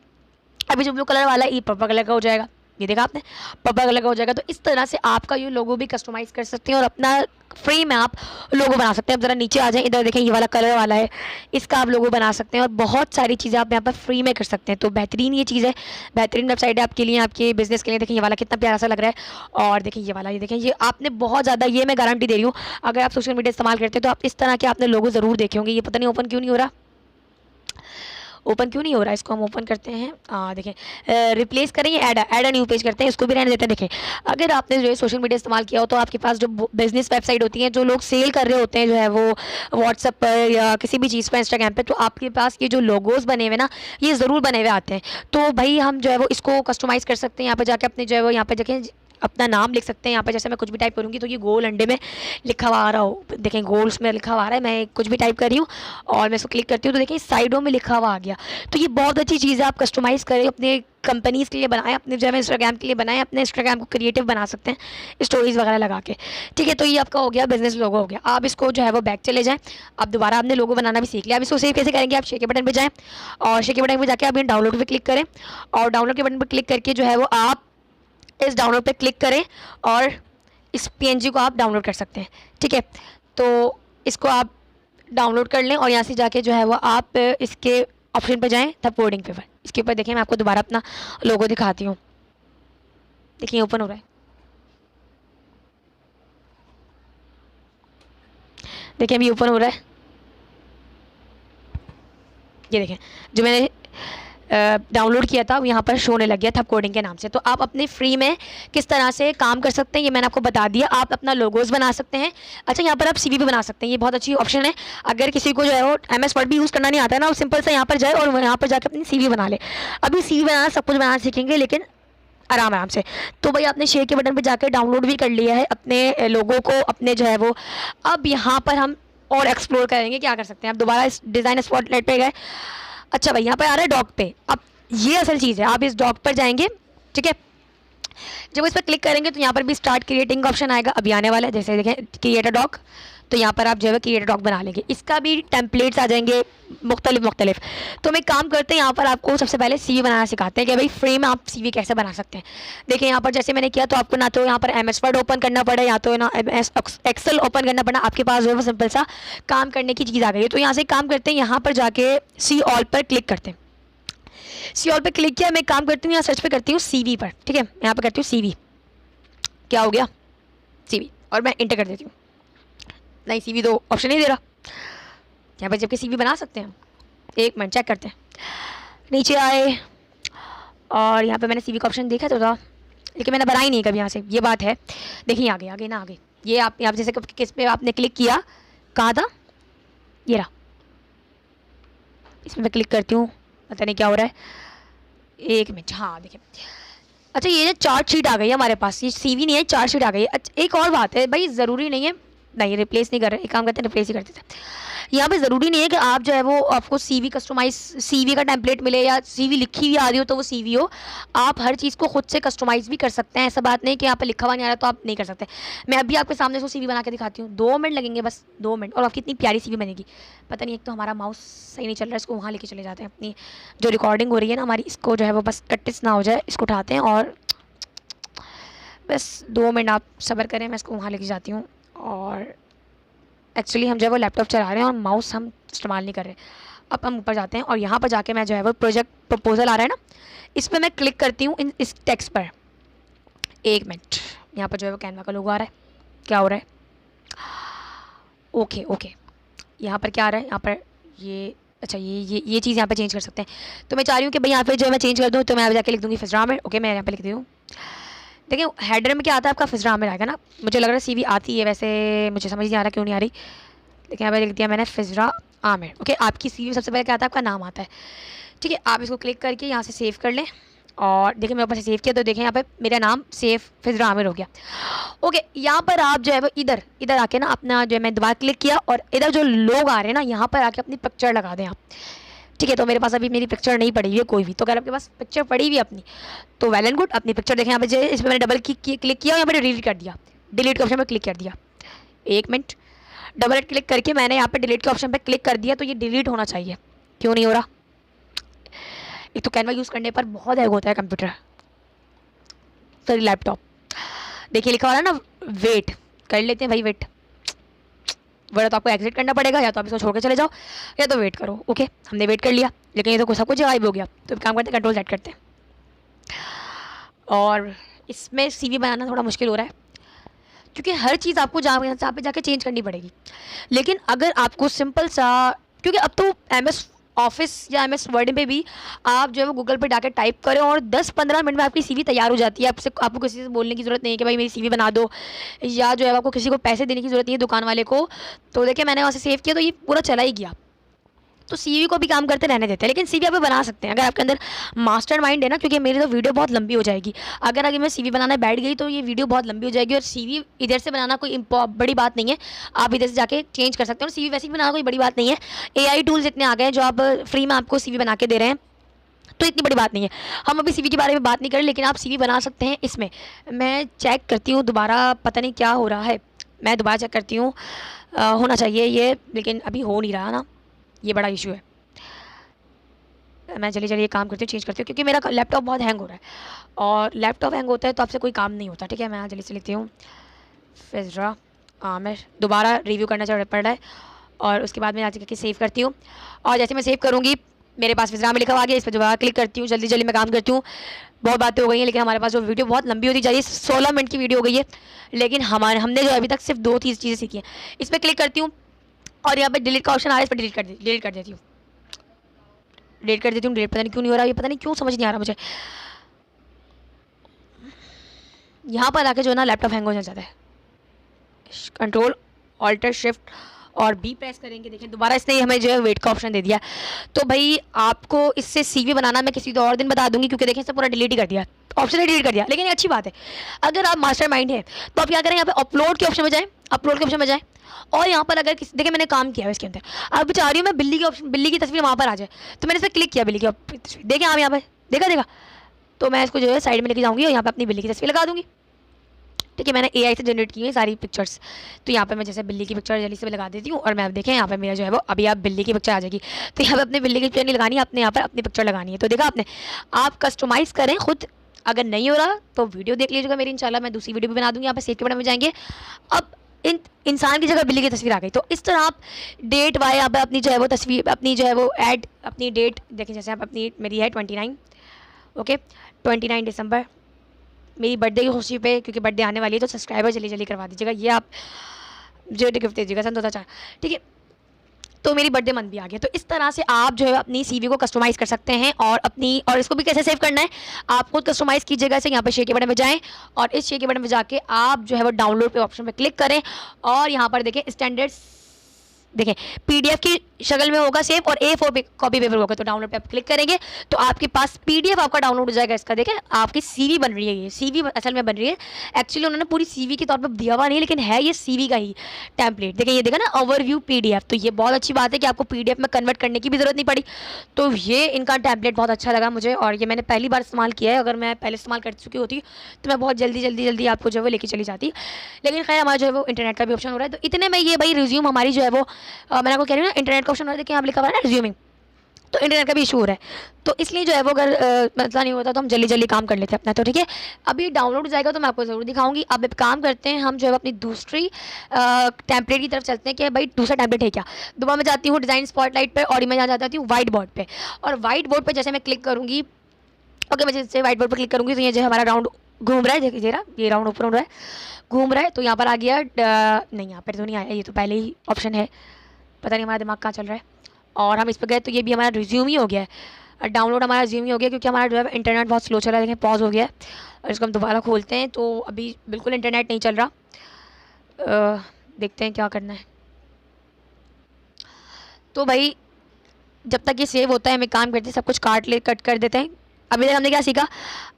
अभी जो ब्लू कलर वाला है ये पर्पल कलर का हो जाएगा, ये देखा आपने पर्पल कलर का हो जाएगा। तो इस तरह से आपका ये लोगो भी कस्टमाइज़ कर सकते हैं और अपना फ्री में आप लोगो बना सकते हैं। अब ज़रा नीचे आ जाएं, इधर देखें ये वाला कलर वाला है, इसका आप लोगो बना सकते हैं और बहुत सारी चीज़ें आप यहाँ पर फ्री में कर सकते हैं। तो बेहतरीन ये चीज़ है, बेहतरीन वेबसाइट है आपके लिए, आपके बिजनेस के लिए। देखिए ये वाला कितना प्यारा सा लग रहा है और देखिए ये वाला, ये देखें ये आपने बहुत ज़्यादा, ये मैं गारंटी दे रही हूँ अगर आप सोशल मीडिया इस्तेमाल करते हैं तो आप इस तरह के आपने लोगो ज़रूर देखे होंगे। ये पता नहीं ओपन क्यों नहीं हो रहा, ओपन क्यों नहीं हो रहा है, इसको हम ओपन करते हैं। देखें रिप्लेस करेंगे, ऐड न्यू पेज करते हैं, इसको भी रहने देते हैं। देखें अगर आपने जो है सोशल मीडिया इस्तेमाल किया हो तो आपके पास जो बिजनेस वेबसाइट होती है, जो लोग सेल कर रहे होते हैं जो है वो व्हाट्सएप पर या किसी भी चीज़ पर, इंस्टाग्राम पर, तो आपके पास ये जो लोगोज़ बने हुए ना ये ज़रूर बने हुए आते हैं। तो भाई हम जो है वो इसको कस्टमाइज़ कर सकते हैं। यहाँ पर जाके अपने जो है वो यहाँ पर जाके अपना नाम लिख सकते हैं। यहाँ पर जैसे मैं कुछ भी टाइप करूँगी तो ये गोल अंडे में लिखा हुआ आ रहा हो, देखें गोल्स में लिखा हुआ आ रहा है, मैं कुछ भी टाइप कर रही हूँ और मैं इसको क्लिक करती हूँ तो देखिए साइडों में लिखा हुआ आ गया। तो ये बहुत अच्छी चीज़ है, आप कस्टमाइज़ करें, अपने कंपनीज़ के लिए बनाएं, अपने जो है इंस्टाग्राम के लिए बनाएं, अपने इंस्टाग्राम को क्रिएटिव बना सकते हैं स्टोरीज़ वगैरह लगा के। ठीक है, तो ये आपका हो गया बिजनेस लोगो हो गया। आप इसको जो है वो बैक चले जाएँ, अब दोबारा आपने लोगो बनाना भी सीख लिया। अब इसको सेव कैसे करेंगे, आप शेयर के बटन पर जाएँ और शेयर के बटन पर जाकर आप डाउनलोड पर क्लिक करें और डाउनलोड के बटन पर क्लिक करके जो है वो आप इस डाउनलोड पे क्लिक करें और इस पीएनजी को आप डाउनलोड कर सकते हैं। ठीक है, तो इसको आप डाउनलोड कर लें और यहाँ से जाके जो है वो आप इसके ऑप्शन पे जाएं, तब कोडिंग पेपर, इसके ऊपर देखिए मैं आपको दोबारा अपना लोगो दिखाती हूँ। देखिए ओपन हो रहा है, देखिए अभी ओपन हो रहा है। ये देखें जो मैंने डाउनलोड किया था वो यहाँ पर शो होने लग गया था कोडिंग के नाम से। तो आप अपने फ्री में किस तरह से काम कर सकते हैं ये मैंने आपको बता दिया। आप अपना लोगोज़ बना सकते हैं। अच्छा यहाँ पर आप सीवी भी बना सकते हैं, ये बहुत अच्छी ऑप्शन है। अगर किसी को जो है वो MS वर्ड भी यूज़ करना नहीं आता है ना, वो सिंपल से यहाँ पर जाए और यहाँ पर जाकर अपनी CV बना ले। अभी CV बनाना सब कुछ बनाना सीखेंगे लेकिन आराम से। तो भाई आपने शेयर के बटन पर जाकर डाउनलोड भी कर लिया है अपने लोगों को, अपने जो है वो। अब यहाँ पर हम और एक्सप्लोर करेंगे क्या कर सकते हैं। आप दोबारा इस डिज़ाइन स्पॉटलाइट पे गए। अच्छा भाई यहाँ पर आ रहा है डॉग पे, अब ये असल चीज़ है। आप इस डॉग पर जाएंगे, ठीक है, जब इस पर क्लिक करेंगे तो यहाँ पर भी स्टार्ट क्रिएटिंग का ऑप्शन आएगा, अभी आने वाला है। जैसे देखें क्रिएट अ डॉग, तो यहाँ पर आप जो है क्रिएट अ डॉग बना लेंगे, इसका भी टेम्पलेट्स आ जाएंगे मुख्तलिफ। तो हम एक काम करते हैं, यहाँ पर आपको सबसे पहले CV बनाना सिखाते हैं कि भाई फ्री में आप CV कैसे बना सकते हैं। देखिए यहाँ पर जैसे मैंने किया तो आपको ना तो यहाँ पर MS वर्ड ओपन करना पड़ा, या तो ना एक्सेल ओपन करना पड़ा, आपके पास जो है वो सिंपल सा काम करने की चीज़ आ गई है। तो यहाँ से काम करते हैं, यहाँ पर जाके सी ऑल पर क्लिक करते हैं। सी ऑल पर क्लिक किया, मैं काम करती हूँ यहाँ सर्च पे करती हूँ CV पर, ठीक है, यहाँ पर करती हूँ CV, क्या हो गया CV, और मैं इंटर कर देती हूँ। नहीं CV तो ऑप्शन नहीं दे रहा यहाँ पर, जबकि CV बना सकते हैं। एक मिनट चेक करते हैं, नीचे आए और यहाँ पे मैंने CV का ऑप्शन देखा तो था लेकिन मैंने बनाई नहीं कभी यहाँ से, ये बात है। देखिए आगे ना आगे, ये आप यहाँ जैसे किस पे आपने क्लिक किया, कहाँ था, ये रहा, इसमें मैं क्लिक करती हूँ, पता नहीं क्या हो रहा है, एक मिनट। हाँ देखिए, अच्छा ये चार्ट शीट आ गई है हमारे पास, ये CV नहीं है, चार्ट शीट आ गई है। अच्छा एक और बात है भाई, ज़रूरी नहीं है, नहीं रिप्लेस नहीं कर रहे, एक काम करते हैं रिप्लेस ही करते थे। यहाँ पे ज़रूरी नहीं है कि आप जो है वो आपको CV कस्टमाइज, CV का टेम्पलेट मिले या CV लिखी हुई आ रही हो तो वो CV हो। आप हर चीज़ को खुद से कस्टमाइज़ भी कर सकते हैं, ऐसा बात नहीं कि यहाँ पे लिखा हुआ नहीं आ रहा तो आप नहीं कर सकते। मैं अभी आपके सामने इसको CV बना के दिखाती हूँ, 2 मिनट लगेंगे बस, 2 मिनट, और आपकी इतनी प्यारी CV बनेगी। पता नहीं, एक तो हमारा माउस सही नहीं चल रहा है, इसको वहाँ लेके चले जाते हैं। अपनी जो रिकॉर्डिंग हो रही है ना हमारी, इसको जो है वो बस कटिस ना हो जाए, इसको उठाते हैं और बस 2 मिनट आप सब्र करें, मैं इसको वहाँ लेके जाती हूँ। और एक्चुअली हम जो है वो लैपटॉप चला रहे हैं और माउस हम इस्तेमाल नहीं कर रहे। अब हम ऊपर जाते हैं और यहाँ पर जाके मैं जो है वो प्रोजेक्ट प्रपोजल आ रहा है ना, इस पर मैं क्लिक करती हूँ, इस टेक्स्ट पर। एक मिनट, यहाँ पर जो है वो कैनवा का लोगो आ रहा है, क्या हो रहा है, ओके, यहाँ पर क्या आ रहा है, यहाँ पर ये, अच्छा ये चीज़ यहाँ पर चेंज कर सकते हैं। तो मैं चाह रही हूँ कि भाई यहाँ पे जो है मैं चेंज कर दूँ, तो मैं यहाँ जाके लिख दूँगी फिज़रा आमिर। ओके, मैं यहाँ पे लिख दी हूँ। देखिए हेडर में क्या आता है आपका, फिज़रा आमिर आएगा ना, मुझे लग रहा है CV आती है, वैसे मुझे समझ नहीं आ रहा क्यों नहीं आ रही, लेकिन यहाँ पे लिख दिया मैंने फिज़रा आमिर। ओके, आपकी CV सबसे पहले क्या आता है, आपका नाम आता है। ठीक है, आप इसको क्लिक करके यहाँ से सेव कर लें और देखिए मेरे ऊपर से सेव किया तो देखें यहाँ पे मेरा नाम सेव फिजरा आमिर हो गया। ओके, यहाँ पर आप जो है वो इधर इधर आके ना अपना जो है मैं दोबारा क्लिक किया और इधर जो लोग आ रहे हैं ना यहाँ पर आके अपनी पिक्चर लगा दें आप। ठीक है, तो मेरे पास अभी मेरी पिक्चर नहीं पड़ी हुई है कोई भी, तो अगर आपके पास पिक्चर पड़ी हुई है अपनी तो वेल एंड गुड, अपनी पिक्चर देखें यहाँ पे जो इस पर मैंने डबल क्लिक किया यहाँ पर डिलीट कर दिया, डिलीट के ऑप्शन पर क्लिक कर दिया। एक मिनट, डबल क्लिक करके मैंने यहाँ पे डिलीट के ऑप्शन पर क्लिक कर दिया तो ये डिलीट होना चाहिए, क्यों नहीं हो रहा? एक तो कैनवा यूज़ करने पर बहुत हैंग होता है कंप्यूटर, सॉरी लैपटॉप। देखिए लिखा हुआ है ना वेट, कर लेते हैं भाई वेट, वरना तो आपको एग्जिट करना पड़ेगा, या तो आप इसको छोड़ के चले जाओ या तो वेट करो। ओके, हमने वेट कर लिया, लेकिन ये तो सब कुछ गायब हो गया। तो एक काम करते हैं, कंट्रोल सेट करते हैं। और इसमें सीवी बनाना थोड़ा मुश्किल हो रहा है क्योंकि हर चीज़ आपको जहाँ पे जाके चेंज करनी पड़ेगी। लेकिन अगर आपको सिंपल सा, क्योंकि अब तो MS ऑफिस या MS वर्ड में भी आप जो है वो गूगल पर जाकर टाइप करें और 10-15 मिनट में आपकी CV तैयार हो जाती है। आपको किसी से बोलने की ज़रूरत नहीं है कि भाई मेरी CV बना दो, या जो है आपको किसी को पैसे देने की ज़रूरत नहीं है दुकान वाले को। तो देखिए मैंने वहाँ से सेव किया तो ये पूरा चला ही गया। तो CV को भी काम करते रहने देते हैं, लेकिन CV आप बना सकते हैं अगर आपके अंदर मास्टर माइंड है ना, क्योंकि मेरी तो वीडियो बहुत लंबी हो जाएगी अगर मैं CV बनाने बैठ गई तो ये वीडियो बहुत लंबी हो जाएगी। और CV इधर से बनाना कोई बड़ी बात नहीं है, आप इधर से जाके चेंज कर सकते हैं। और CV वैसे भी बनाना कोई बड़ी बात नहीं है, AI टूल्स इतने आ गए हैं जो आप फ्री में आपको CV बना के दे रहे हैं, तो इतनी बड़ी बात नहीं है। हम अभी CV के बारे में बात नहीं करें, लेकिन आप CV बना सकते हैं। इसमें मैं चेक करती हूँ दोबारा, पता नहीं क्या हो रहा है, मैं दोबारा चेक करती हूँ, होना चाहिए ये, लेकिन अभी हो नहीं रहा ना, ये बड़ा इशू है। मैं चलिए ये काम करती हूँ, चेंज करती हूँ, क्योंकि मेरा लैपटॉप बहुत हैंग हो रहा है और लैपटॉप हैंग होता है तो आपसे कोई काम नहीं होता। ठीक है, मैं जल्दी से लिखती हूँ फिजरा आमिर, दोबारा रिव्यू करना पड़ रहा है और उसके बाद मैं आज करके सेव करती हूँ। और जैसे मैं सेव करूँगी मेरे पास फिजरा में लिखा हुआ आ गया, इस पर दोबारा क्लिक करती हूँ, जल्दी मैं काम करती हूँ। बहुत बातें हो गई हैं, लेकिन हमारे पास जो वीडियो बहुत लंबी होती जा रही है, 16 मिनट की वीडियो हो गई है, लेकिन हमने जो अभी तक सिर्फ 2-3 चीज़ें सीखी हैं। इस पर क्लिक करती हूँ और यहाँ पर डिलीट का ऑप्शन आ रहा है, इस पर डिलीट कर देती हूँ, डिलीट पता नहीं क्यों नहीं हो रहा, ये पता नहीं क्यों समझ नहीं आ रहा मुझे। यहाँ पर आके जो है ना लैपटॉप हैंग हो जाता है। कंट्रोल ऑल्टर शिफ्ट और B प्रेस करेंगे, देखिए दोबारा इसने हमें जो है वेट का ऑप्शन दे दिया। तो भाई आपको इससे CV बनाना मैं किसी और दिन बता दूंगी, क्योंकि देखिए इसने पूरा डिलीट ही कर दिया, ऑप्शन ही डिलीट कर दिया। लेकिन ये अच्छी बात है, अगर आप मास्टर माइंड है तो आप क्या करें, यहाँ पे अपलोड के ऑप्शन में जाएँ, अपलोड के ऑप्शन में जाएँ और यहाँ पर अगर देखिए मैंने काम किया है इसके अंदर, अब चाह रही हूँ मैं बिल्ली की तस्वीर वहाँ पर आ जाए, तो मैंने इस पर क्लिक किया, बिल्ली की तस्वीर देखें आप यहाँ पर, देखा तो मैं इसको जो है साइड में लेके जाऊँगी और यहाँ पर अपनी बिल्ली की तस्वीर लगा दूँगी। ठीक है, मैंने AI से जनरेट की है सारी पिक्चर्स, तो यहाँ पे मैं जैसे बिल्ली की पिक्चर जल्दी से लगा देती हूँ और मैं अब देखें यहाँ पे मेरा जो है वो अभी आप बिल्ली की पिक्चर आ जाएगी। तो यहाँ पे अपनी बिल्ली की पिक्चर नहीं लगानी है, अपने यहाँ पर अपनी पिक्चर लगानी है। तो देखा आपने, आप कस्टमाइज़ करें खुद, अगर नहीं हो रहा तो वीडियो देख लीजिएगा मेरी, इंशाल्लाह मैं दूसरी वीडियो भी बना दूँगी। यहाँ पर सेव के बटन में जाएंगे, अब इंसान की जगह बिल्ली की तस्वीर आ गई। तो इस तरह आप डेट वाई आप अपनी जो है वो तस्वीर, अपनी जो है वो ऐड, अपनी डेट देखें, जैसे आप अपनी मेरी है 29, ओके 29 दिसंबर, मेरी बर्थडे की खुशी पे, क्योंकि बर्थडे आने वाली है तो सब्सक्राइबर जल्दी करवा दीजिएगा, ये आप जो गिफ्ट दीजिएगा सन 2004। ठीक है, तो मेरी बर्थडे मंथ भी आ गया। तो इस तरह से आप जो है अपनी CV को कस्टमाइज़ कर सकते हैं और इसको भी कैसे सेव करना है आप खुद कस्टमाइज़ कीजिएगा। ऐसे यहाँ पर शेयर के बटन में जाएं और इस शेयर के बटन में जाके आप जो है वो डाउनलोड पे ऑप्शन पे क्लिक करें और यहाँ पर देखें स्टैंडर्ड, देखें PDF की शक्ल में होगा सेव और A4 पे कॉपी पेपर होगा। तो डाउनलोड पे आप क्लिक करेंगे तो आपके पास PDF आपका डाउनलोड हो जाएगा इसका। देखें आपकी CV बन रही है, ये CV असल में बन रही है, एक्चुअली उन्होंने पूरी CV के तौर पे दिया हुआ नहीं, लेकिन है ये CV का ही टेम्पलेट। देखें ये देखा ना, ओवरव्यू PDF, तो ये बहुत अच्छी बात है कि आपको PDF में कन्वर्ट करने की भी ज़रूरत नहीं पड़ी। तो ये इनका टेम्पलेट बहुत अच्छा लगा मुझे और ये मैंने पहली बार इस्तेमाल किया है। अगर मैं पहले इस्तेमाल कर चुकी होती तो मैं बहुत जल्दी आपको जो है वो लेके चली जाती, लेकिन खैर हमारा जो है वो इंटरनेट का भी ऑप्शन हो रहा है। तो इतने में ये भाई रिज्यूम हमारी जो है वो मैंने आपको कह रही हूँ ना, इंटरनेट का ऑप्शन हो रहा है, देखिए आप लिखा हुआ है ना रिज्यूमिंग, तो इंटरनेट का भी इशू हो रहा है। तो इसलिए जो है वो अगर मतलब नहीं होता तो हम जल्दी काम कर लेते हैं अपना। तो ठीक है, अभी डाउनलोड हो जाएगा तो मैं आपको ज़रूर दिखाऊंगी। अब एक काम करते हैं, हम जो है अपनी दूसरी टेम्पलेट की तरफ चलते हैं कि भाई दूसरा टेम्पलेट है क्या। दोबारा मैं जाती हूँ डिज़ाइन स्पॉटलाइट पर और मैं यहाँ जाती हूँ वाइट बोर्ड पर, और वाइट बोर्ड पर जैसे मैं क्लिक करूँगी, ओके मैं जैसे वाइट बोर्ड पर क्लिक करूँगी तो ये जो हमारा राउंड घूम रहा है, देखिए जरा ये राउंड ऊपर उड़ रहा है, घूम रहा है। तो यहाँ पर आ गया नहीं, यहाँ पर तो नहीं आया, ये तो पहले ही ऑप्शन है, पता नहीं हमारा दिमाग कहाँ चल रहा है। और हम इस पर गए तो ये भी हमारा रिज्यूम ही हो गया है, डाउनलोड हमारा रिज्यूम ही हो गया, क्योंकि हमारा जो है इंटरनेट बहुत स्लो चल रहा है। देखें पॉज हो गया है और इसको हम दोबारा खोलते हैं तो अभी बिल्कुल इंटरनेट नहीं चल रहा। देखते हैं क्या करना है। तो भाई जब तक ये सेव होता है हम एक काम करते हैं, सब कुछ कट कर देते हैं, अभी तक हमने क्या सीखा?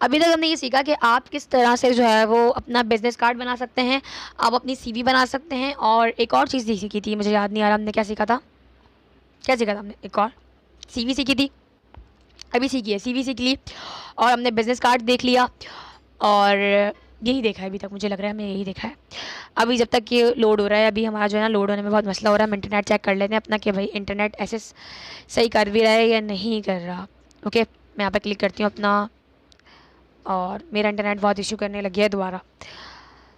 अभी तक हमने ये सीखा कि आप किस तरह से जो है वो अपना बिज़नेस कार्ड बना सकते हैं, आप अपनी सीवी बना सकते हैं, और एक और चीज़ सीखी थी, मुझे याद नहीं आ रहा हमने क्या सीखा था। क्या सीखा था हमने? एक और सीवी सीखी थी, अभी सीखी है, सीवी सीख ली, और हमने बिज़नेस कार्ड देख लिया, और यही देखा है अभी तक, मुझे लग रहा है हमने यही देखा है। अभी जब तक ये लोड हो रहा है, अभी हमारा जो है ना लोड होने में बहुत मसला हो रहा है, हम इंटरनेट चेक कर लेते हैं अपना कि भाई इंटरनेट ऐसे सही कर भी रहा है या नहीं कर रहा। ओके, मैं यहाँ पे क्लिक करती हूँ अपना, और मेरा इंटरनेट बहुत इशू करने लग गया है दोबारा।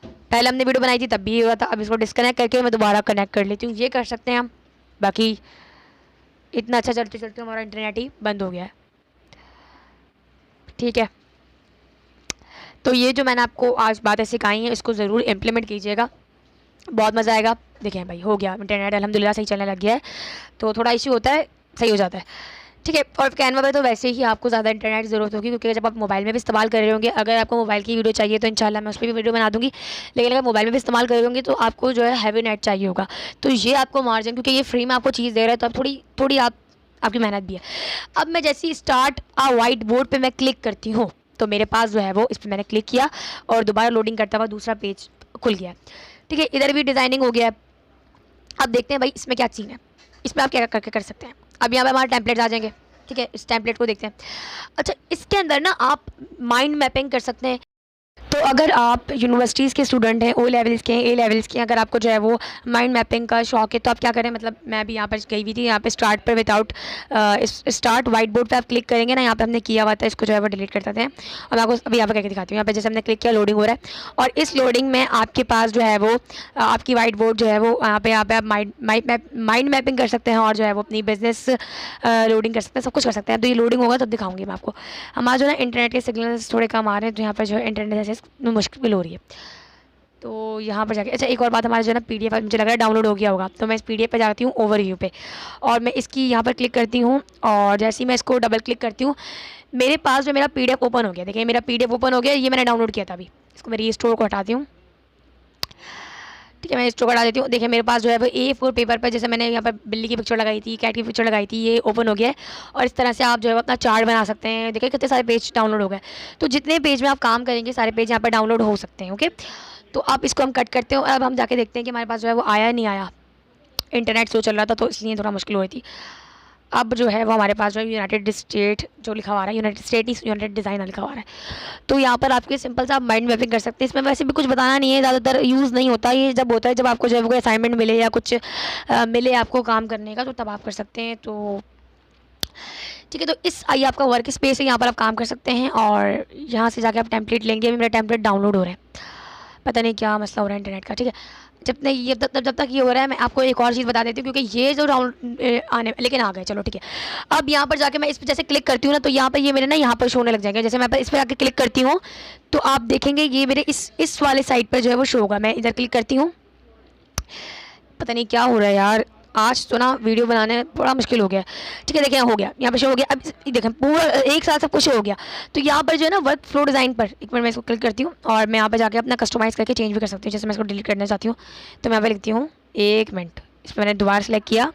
पहले हमने वीडियो बनाई थी तब भी ये हुआ था, अब इसको डिस्कनेक्ट करके मैं दोबारा कनेक्ट कर लेती हूँ, ये कर सकते हैं हम। बाकी इतना अच्छा चलते चलते हमारा इंटरनेट ही बंद हो गया है। ठीक है, तो ये जो मैंने आपको आज बातें सिखाई हैं इसको ज़रूर इम्प्लीमेंट कीजिएगा, बहुत मज़ा आएगा। देखें भाई हो गया, इंटरनेट अल्हम्दुलिल्लाह सही चलने लग गया है, तो थोड़ा इशू होता है, सही हो जाता है। ठीक है, और कैनवा पे तो वैसे ही आपको ज़्यादा इंटरनेट की ज़रूरत होगी, क्योंकि जब आप मोबाइल में भी इस्तेमाल कर रहे होंगे, अगर आपको मोबाइल की वीडियो चाहिए तो इंशाल्लाह मैं उस पर भी वीडियो बना दूँगी, लेकिन अगर मोबाइल में भी इस्तेमाल कर रहे होंगे तो आपको जो है हैवी नेट चाहिए होगा। तो ये आपको मार्जिन, क्योंकि ये फ्री में आपको चीज़ दे रहा है, तो अब थोड़ी आपकी मेहनत भी है। अब मैं जैसे ही स्टार्ट वाइट बोर्ड पर मैं क्लिक करती हूँ, तो मेरे पास जो है वो इस पर मैंने क्लिक किया और दोबारा लोडिंग करता हुआ दूसरा पेज खुल गया। ठीक है, इधर भी डिज़ाइनिंग हो गया है। अब देखते हैं भाई इसमें क्या चीज़ है, इसमें आप क्या करके कर सकते हैं। अब यहाँ पे हमारे टेम्पलेट्स आ जाएंगे। ठीक है, इस टेम्पलेट को देखते हैं। अच्छा, इसके अंदर ना आप माइंड मैपिंग कर सकते हैं। तो अगर आप यूनिवर्सिटीज़ के स्टूडेंट हैं, ओ लेवल्स के हैं, ए लेवल्स के हैं, अगर आपको जो है वो माइंड मैपिंग का शौक है, तो आप क्या करें, मतलब मैं भी यहाँ पर गई हुई थी, यहाँ पे स्टार्ट पर विदाउट स्टार्ट वाइट बोर्ड पे आप क्लिक करेंगे ना, यहाँ पे हमने किया हुआ था, इसको जो है वो डिलीट कर देते हैं। और मैं आपको अभी यहाँ पर करके दिखाती हूँ। यहाँ पे जैसे हमने क्लिक किया, लोडिंग हो रहा है, और इस लोडिंग में आपके पास जो है वो आपकी वाइट बोर्ड जो है वो यहाँ पे आप माइंड मैपिंग कर सकते हैं, और जो है वो अपनी बिजनेस लोडिंग कर सकते हैं, सब कुछ कर सकते हैं। तो ये लोडिंग होगा तब दिखाऊंगी मैं आपको। हमारा जो है इंटरनेट के सिग्नल्स थोड़े कम आ रहे हैं, तो यहाँ पर जो है इंटरनेट एक्सेस में मुश्किल हो रही है। तो यहाँ पर जाके, अच्छा एक और बात, हमारा जो है ना पीडीएफ मुझे लग रहा है डाउनलोड हो गया होगा, तो मैं इस पीडीएफ पे जाती हूँ ओवरव्यू पे, और मैं इसकी यहाँ पर क्लिक करती हूँ, और जैसे ही मैं इसको डबल क्लिक करती हूँ, मेरे पास जो मेरा पीडीएफ ओपन हो गया। देखिए मेरा पीडीएफ ओपन हो गया, ये मैंने डाउनलोड किया था अभी। इसको मैं रीस्टोर को हटाती हूँ। ठीक है, मैं स्टोर हटा देती हूँ। देखिए मेरे पास जो है वो A4 पेपर पर, जैसे मैंने यहाँ पर बिल्ली की पिक्चर लगाई थी, कैट की पिक्चर लगाई थी, ये ओपन हो गया है, और इस तरह से आप जो है अपना चार्ट बना सकते हैं। देखिए कितने सारे पेज डाउनलोड हो गए। तो जितने पेज में आप काम करेंगे सारे पेज यहाँ पर डाउनलोड हो सकते हैं। ओके, तो आप इसको हम कट करते हैं, और अब हम जाके देखते हैं कि हमारे पास जो है वो आया नहीं आया। इंटरनेट स्लो चल रहा था तो इसलिए थोड़ा मुश्किल हो रही थी। अब जो है वो हमारे पास जो है यूनाइटेड स्टेट जो लिखा हुआ है, यूनाइटेड स्टेट ही यूनाइटेड डिज़ाइन लिखा हुआ है। तो यहाँ पर आपके सिंपल सा आप माइंड मैपिंग कर सकते हैं। इसमें वैसे भी कुछ बताना नहीं है, ज़्यादातर यूज़ नहीं होता। ये जब होता है जब आपको जो है वो कोई असाइनमेंट मिले या कुछ मिले आपको काम करने का, तो तब आप कर सकते हैं। तो ठीक है, तो इस आइए आपका वर्क स्पेस है, यहाँ पर आप काम कर सकते हैं, और यहाँ से जाके आप टेम्पलेट लेंगे। अभी मेरा टेम्पलेट डाउनलोड हो रहा है, पता नहीं क्या मसला हो रहा है इंटरनेट का। ठीक है, जब तक ये हो रहा है, मैं आपको एक और चीज़ बता देती हूँ, क्योंकि ये जो राउंड आने लेकिन आ गए, चलो ठीक है। अब यहाँ पर जाके मैं इस पर जैसे क्लिक करती हूँ ना, तो यहाँ पर ये मेरे ना यहाँ पर शो होने लग जाएंगे। जैसे मैं इस पर आके क्लिक करती हूँ, तो आप देखेंगे ये मेरे इस वाले साइड पर जो है वो शो होगा। मैं इधर क्लिक करती हूँ, पता नहीं क्या हो रहा है यार, आज तो ना वीडियो बनाने बड़ा मुश्किल हो गया। ठीक है, देखिए हो गया, यहाँ पे शो हो गया। अब देखें पूरा एक साथ सब कुछ हो गया। तो यहाँ पर जो है ना वर्क फ्लो डिज़ाइन पर एक मिनट मैं इसको क्लिक करती हूँ, और मैं यहाँ पर जाके अपना कस्टमाइज़ करके चेंज भी कर सकती हूँ। जैसे मैं इसको डिलीट करना चाहती हूँ, तो मैं यहाँ पर लिखती हूँ, एक मिनट, इस पर मैंने दोबारा सेलेक्ट किया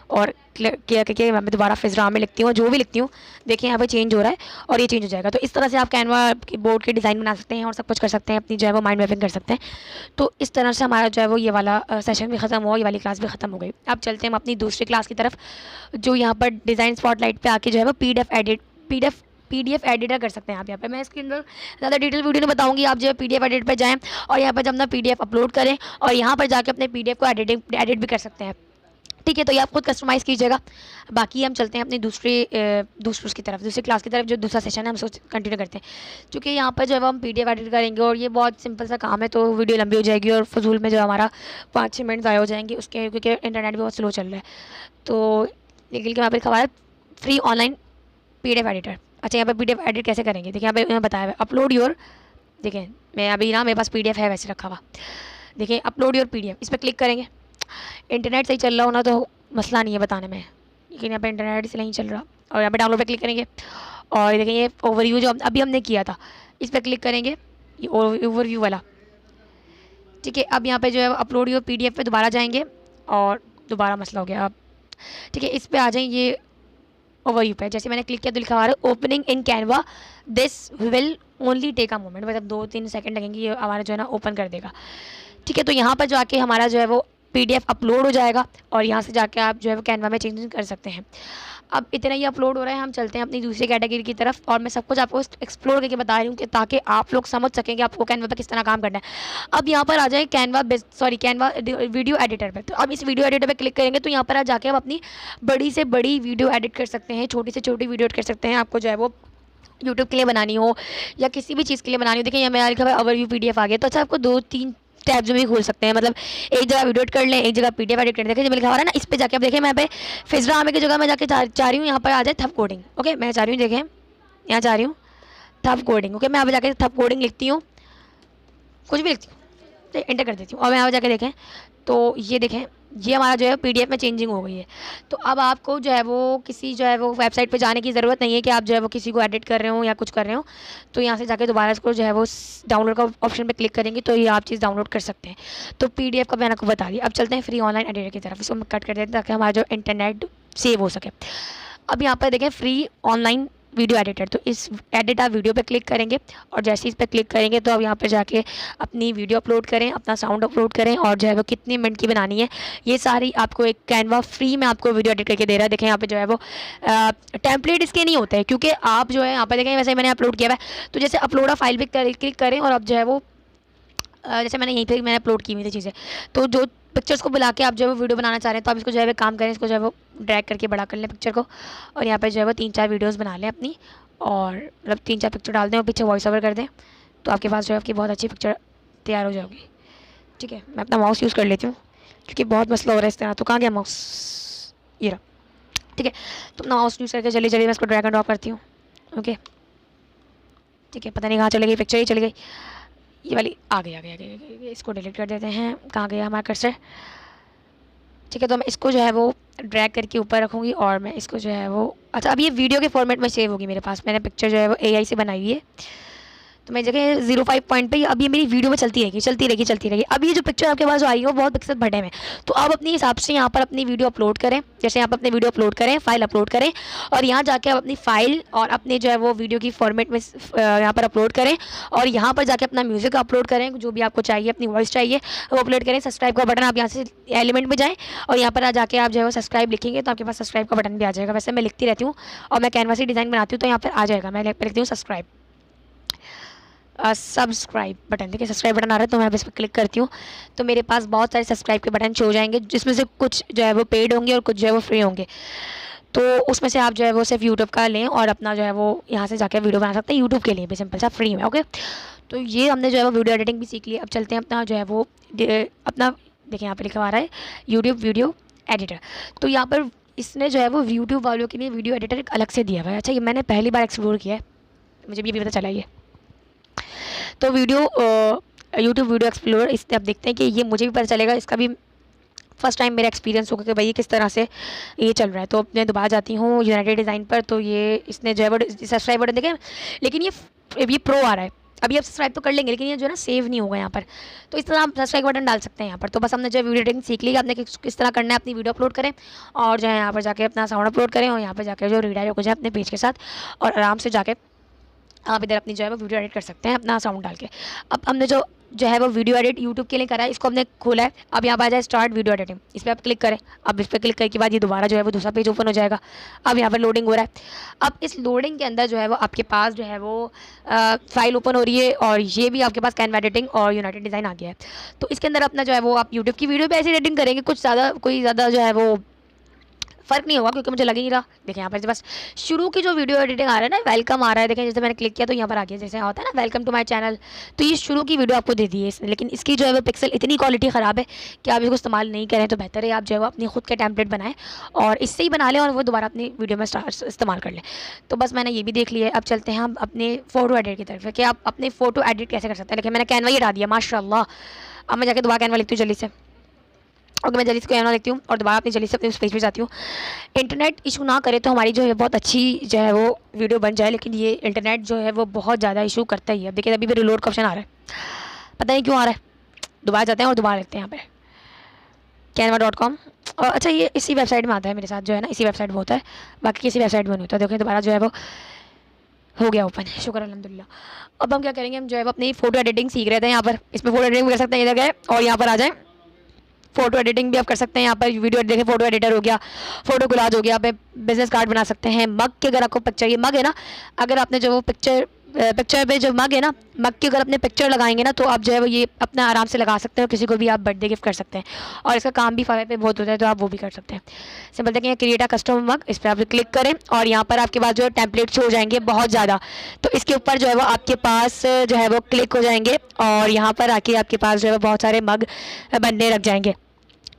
और किया करके मैं दोबारा फिजरा में लिखती हूँ, जो भी लिखती हूँ देखिए यहाँ पे चेंज हो रहा है, और ये चेंज हो जाएगा। तो इस तरह से आप कैनवा की बोर्ड के डिज़ाइन बना सकते हैं, और सब कुछ कर सकते हैं, अपनी जो है वो माइंड मैपिंग कर सकते हैं। तो इस तरह से हमारा जो है वो ये वाला सेशन भी ख़त्म हुआ, ये वाली क्लास भी ख़त्म हो गई। अब चलते हैं हम अपनी दूसरी क्लास की तरफ, जो यहाँ पर डिज़ाइन स्पॉटलाइट पर आके जो है वो पीडीएफ एडिटर कर सकते हैं आप। यहाँ पे मैं इसके अंदर ज़्यादा डिटेल वीडियो नहीं बताऊंगी, आप जो है पीडीएफ एडिटर पर जाएँ, और यहाँ पर जब अपना पीडीएफ अपलोड करें, और यहाँ पर जाके अपने पीडीएफ को एडिट भी कर सकते हैं। ठीक है, तो ये आप खुद कस्टमाइज़ कीजिएगा। बाकी हम चलते हैं अपनी दूसरी क्लास की तरफ, जो दूसरा सेशन है हम उसको कंटिन्यू करते हैं। क्योंकि यहाँ पर जो है हम पीडीएफ एडिट करेंगे, और ये बहुत सिंपल सा काम है, तो वीडियो लंबी हो जाएगी, और फजूल में जो हमारा 5-6 मिनट ज़ाया हो जाएंगे उसके, क्योंकि इंटरनेट भी बहुत स्लो चल रहा है। तो निकल के यहाँ पर लिखा हुआ है फ्री ऑनलाइन पीडीएफ एडिटर। अच्छा, यहाँ पर पीडीएफ एडिट कैसे करेंगे, देखिए यहाँ पर बताया हुआ है अपलोड योर, देखें मैं अभी ना मेरे पास पीडीएफ है वैसे रखा हुआ, देखिए अपलोड योर पीडीएफ, इस पर क्लिक करेंगे। इंटरनेट सही चल रहा हो ना तो मसला नहीं है बताने में, लेकिन यहाँ पे इंटरनेट इसलिए नहीं चल रहा। और यहाँ पे डाउनलोड पे क्लिक करेंगे, और देखें ये ओवरव्यू जो अभी हमने किया था, इस पर क्लिक करेंगे, ये ओवरव्यू वाला। ठीक है, अब यहाँ पे जो है अपलोड योर पीडीएफ पे दोबारा जाएंगे, और दोबारा मसला हो गया अब। ठीक है, इस पर आ जाएँ, ये ओवरव्यू पे। जैसे मैंने क्लिक किया तो लिखा हुआ है opening in Canva, this will only take a moment, मतलब 2-3 सेकंड लगेंगे, ये हमारा जो है ना ओपन कर देगा। ठीक है, तो यहाँ पर जाके हमारा जो है वो PDF अपलोड हो जाएगा और यहाँ से जाके आप जो है वो कैनवा में चेंज कर सकते हैं। अब इतना ही अपलोड हो रहा है, हम चलते हैं अपनी दूसरी कैटेगरी की तरफ और मैं सब कुछ आपको एक्सप्लोर करके बता रही हूँ कि ताकि आप लोग समझ सकें कि आपको कैनवा पे किस तरह काम करना है। अब यहाँ पर आ जाए कैनवा वीडियो एडिटर पे। तो अब इस वीडियो एडिटर पे क्लिक करेंगे तो यहाँ पर आ जाके आप अपनी बड़ी से बड़ी वीडियो एडिट कर सकते हैं, छोटी से छोटी वीडियो एडिट कर सकते हैं। आपको जो है वो यूट्यूब के लिए बनानी हो या किसी भी चीज़ के लिए बनानी हो, देखिए यहाँ मेरा लिखा है ओवरव्यू PDF आ गया। तो अच्छा, आपको 2-3 टैब्स में भी खोल सकते हैं, मतलब एक जगह वीडियो एडिट कर लें, एक जगह PDF एडिट कर लें। देखिए जब लिखा हो रहा है ना, इस पे जाके आप देखें, मैं पे फिजरा आमे की जगह मैं जाके चाह रही हूँ यहाँ पर आ जाए थप कोडिंग। ओके, मैं चाह रही हूँ, देखें यहाँ चाह रही हूँ थप कोडिंग। ओके, मैं यहाँ पर जाके थप कोडिंग लिखती हूँ, कुछ भी लिखती हूँ, एंटर कर देती हूँ और मैं यहाँ पर जाके देखें तो ये देखें ये हमारा जो है PDF में चेंजिंग हो गई है। तो अब आपको जो है वो किसी जो है वो वेबसाइट पे जाने की ज़रूरत नहीं है कि आप जो है वो किसी को एडिट कर रहे हो या कुछ कर रहे हो। तो यहाँ से जाके दोबारा इसको जो है वो डाउनलोड का ऑप्शन पे क्लिक करेंगे तो ये आप चीज़ डाउनलोड कर सकते हैं। तो PDF का मैंने आपको बता दिया। अब चलते हैं फ्री ऑनलाइन एडिटर की तरफ, इसको हम कट कर देते हैं ताकि हमारा जो इंटरनेट सेव हो सके। अब यहाँ पर देखें फ्री ऑनलाइन वीडियो एडिटर, तो इस एडिट आप वीडियो पे क्लिक करेंगे और जैसे ही इस पर क्लिक करेंगे तो अब यहाँ पे जाके अपनी वीडियो अपलोड करें, अपना साउंड अपलोड करें और जो है वो कितने मिनट की बनानी है ये सारी आपको एक कैनवा फ्री में आपको वीडियो एडिट करके दे रहा है। देखें यहाँ पे जो है वो टेम्पलेट इसके नहीं होते हैं क्योंकि आप जो है यहाँ पे देखें वैसे मैंने अपलोड किया है। तो जैसे अपलोड अ फाइल पर क्लिक करें और अब जो है वो जैसे मैंने यहीं पे मैंने अपलोड की हुई थी चीज़ें, तो जो पिक्चर्स को बुला के आप जो है वो वीडियो बनाना चाह रहे हैं तो आप इसको जो है वो काम करें, इसको जो है वो ड्रैग करके बड़ा कर लें पिक्चर को और यहाँ पे जो है वो 3-4 वीडियोस बना लें अपनी और मतलब 3-4 पिक्चर डाल दें और पीछे वॉइस ओवर कर दें तो आपके पास जो है आपकी बहुत अच्छी पिक्चर तैयार हो जाएगी। ठीक है, मैं अपना माउस यूज़ कर लेती हूँ क्योंकि बहुत मसला हो रहा है इस तरह। तो कहाँ गया माउस, ये रहा। ठीक है, तो अपना माउस यूज़ करके चलिए मैं इसको ड्रैग एंड ड्रॉप करती हूँ। ओके, ठीक है, पता नहीं कहाँ चली गई, पिक्चर ही चली गई, ये वाली आ गई। इसको डिलीट कर देते हैं। कहाँ गया हमारा कर्सर। ठीक है, तो मैं इसको जो है वो ड्रैग करके ऊपर रखूँगी और मैं इसको जो है वो अच्छा अब ये वीडियो के फॉर्मेट में सेव होगी मेरे पास। मैंने पिक्चर जो है वो AI से बनाई हुई है तो मैं जगह 05 पॉइंट पे अब ये मेरी वीडियो में चलती रहेगी। अब ये जो पिक्चर आपके पास जो आई है वो बहुत पिक्सल भरे में, तो आप अपने हिसाब से यहाँ पर अपनी वीडियो अपलोड करें। जैसे यहाँ पर अपनी वीडियो अपलोड करें, फाइल अपलोड करें और यहाँ जाके आप अपनी फ़ाइल और अपने जो है वो वीडियो की फॉर्मेट में यहाँ पर अपलोड करें और यहाँ पर जाके अपना म्यूज़िक अपलोड करें, जो भी आपको चाहिए, अपनी वॉइस चाहिए वो अपलोड करें। सब्सक्राइब का बटन आप यहाँ से एलिमेंट में जाएँ और यहाँ पर आ जाके आप जो है वो सब्सक्राइब लिखेंगे तो आपके पास सब्सक्राइब का बटन भी आ जाएगा। वैसे मैं लिखती रहती हूँ और मैं कैनवा से डिज़ाइन बनाती हूँ तो यहाँ पर आ जाएगा, मैं लिखती हूँ सब्सक्राइब बटन। देखिए सब्सक्राइब बटन आ रहा है तो मैं अब इस पर क्लिक करती हूँ तो मेरे पास बहुत सारे सब्सक्राइब के बटन शो हो जाएंगे जिसमें से कुछ जो है वो पेड होंगे और कुछ जो है वो फ्री होंगे। तो उसमें से आप जो है वो सिर्फ यूट्यूब का लें और अपना जो है वो यहाँ से जाकर वीडियो बना सकते हैं यूट्यूब के लिए भी, सिंपल सा फ्री में। ओके, तो ये हमने जो है वो वीडियो एडिटिंग भी सीख ली। अब चलते हैं अपना जो है वो अपना देखिए यहाँ पर लिखा आ रहा है यूट्यूब वीडियो एडिटर। तो यहाँ पर इसने जो है वो यूट्यूब वालों के लिए वीडियो एडिटर एक अलग से दिया हुआ है। अच्छा, ये मैंने पहली बार एक्सप्लोर किया है, मुझे भी पता चला ये। तो यूट्यूब वीडियो एक्सप्लोर इससे आप देखते हैं कि ये मुझे भी पता चलेगा, इसका भी फर्स्ट टाइम मेरा एक्सपीरियंस होगा कि भाई किस तरह से ये चल रहा है। तो मैं दोबारा जाती हूँ यूनाइटेड डिज़ाइन पर, तो ये इसने जो है वो सब्सक्राइब बटन देखें, लेकिन ये प्रो आ रहा है। अभी आप सब्सक्राइब तो कर लेंगे लेकिन ये जो है ना सेव नहीं होगा यहाँ पर। तो इस तरह आप सब्सक्राइब बटन डाल सकते हैं यहाँ पर। तो बस हमने जो वीडियो एडिटिंग सीख ली, आपने किस तरह करना है, अपनी वीडियो अपलोड करें और जो है यहाँ पर जाके अपना साउंड अपलोड करें और यहाँ पर जाकर जो रीडायरेक्ट हो जाए अपने पेज के साथ और आराम से जाके आप इधर अपनी जो है वो वीडियो एडिट कर सकते हैं अपना साउंड डाल के। अब हमने जो है वो वीडियो एडिट यूट्यूब के लिए करा है, इसको हमने खोला है। अब यहाँ पर आ जाए स्टार्ट वीडियो एडिटिंग, इस पर आप क्लिक करें। अब इस पर क्लिक करने के बाद ये दोबारा जो है वो दूसरा पेज ओपन हो जाएगा। अब यहाँ पर लोडिंग हो रहा है। अब इस लोडिंग के अंदर जो है वो आपके पास जो है वो फाइल ओपन हो रही है और ये भी आपके पास कैनवा एडिटिंग और यूनाइटेड डिज़ाइन आ गया है। तो इसके अंदर अपना जो है वो आप यूट्यूब की वीडियो पर ऐसी एडिटिंग करेंगे, कुछ कोई ज़्यादा जो है वो फ़र्क नहीं होगा क्योंकि मुझे लग ही नहीं रहा। देखें यहाँ पर बस शुरू की जो वीडियो एडिटिंग आ रहा है ना, वेलकम आ रहा है। देखें जैसे मैंने क्लिक किया तो यहाँ पर आ गया, जैसे होता है ना वेलकम टू माय चैनल, तो ये शुरू की वीडियो आपको दे दी है इसने। लेकिन इसकी जो है वो पिक्सल इतनी क्वालिटी ख़राब है कि आप इसको इस्तेमाल नहीं करें तो बेहतर है आप जो है वो अपनी खुद के टेम्पलेट बनाएं और इससे ही बना लें और वो दोबारा अपनी वीडियो में इस्तेमाल कर लें। तो बस मैंने ये भी देख लिया है। अब चलते हैं हम अपने फ़ोटो एडिट की तरफ कि आप अपने फ़ोटो एडिट कैसे कर सकते हैं। लेकिन मैंने कैनवा ही हटा दिया माशाल्लाह। अब मैं जाके दोबारा कैनवा लिखती हूँ जल्दी से। ओके, मैं जल्दी से कैनवा लिखती हूँ और दोबारा अपनी जल्दी से अपने उस पेज पे जाती हूँ। इंटरनेट इशू ना करे तो हमारी जो है बहुत अच्छी जो है वो वीडियो बन जाए, लेकिन ये इंटरनेट जो है वो बहुत ज़्यादा इशू करता ही है। अब देखिए अभी भी रिलोड का ऑप्शन आ रहा है, पता नहीं क्यों आ रहा है। दोबारा जाते हैं और दोबारा लिखते हैं यहाँ पर canva.com और अच्छा ये इसी वेबसाइट में आता है मेरे साथ जो है ना, इसी वेबसाइट में होता है, बाकी किसी वेबसाइट में नहीं होता। देखिए दोबारा जो है वो हो गया ओपन, शुक्र अल्हम्दुलिल्लाह। अब हम क्या करेंगे, हम जो है वो अपनी फ़ोटो एडिटिंग सीख रहे थे यहाँ पर, इसमें फ़ोटो एडिटिंग भी कर सकते हैं, इधर गए और यहाँ पर आ जाएँ। फ़ोटो एडिटिंग भी आप कर सकते हैं यहाँ पर, वीडियो देखें, फ़ोटो एडिटर हो गया, फ़ोटो कोलाज हो गया, आप बिजनेस कार्ड बना सकते हैं। मग के अगर आपको पिक्चर, ये मग है ना, अगर आपने जो वो पिक्चर पे जो मग है ना, मग की अगर अपने पिक्चर लगाएंगे ना, तो आप जो है वो ये अपना आराम से लगा सकते हो, किसी को भी आप बर्थडे गिफ्ट कर सकते हैं। और इसका काम भी फाइवर पे बहुत होता है, तो आप वो भी कर सकते हैं। सिंपल देखें, क्रिएट अ कस्टमर मग, इस पर आप क्लिक करें और यहाँ पर आपके पास जो है टेम्पलेट्स हो जाएंगे बहुत ज़्यादा। तो इसके ऊपर जो है वो आपके पास जो है वो क्लिक हो जाएंगे और यहाँ पर आके आपके पास जो है वो बहुत सारे मग बनने लग जाएंगे।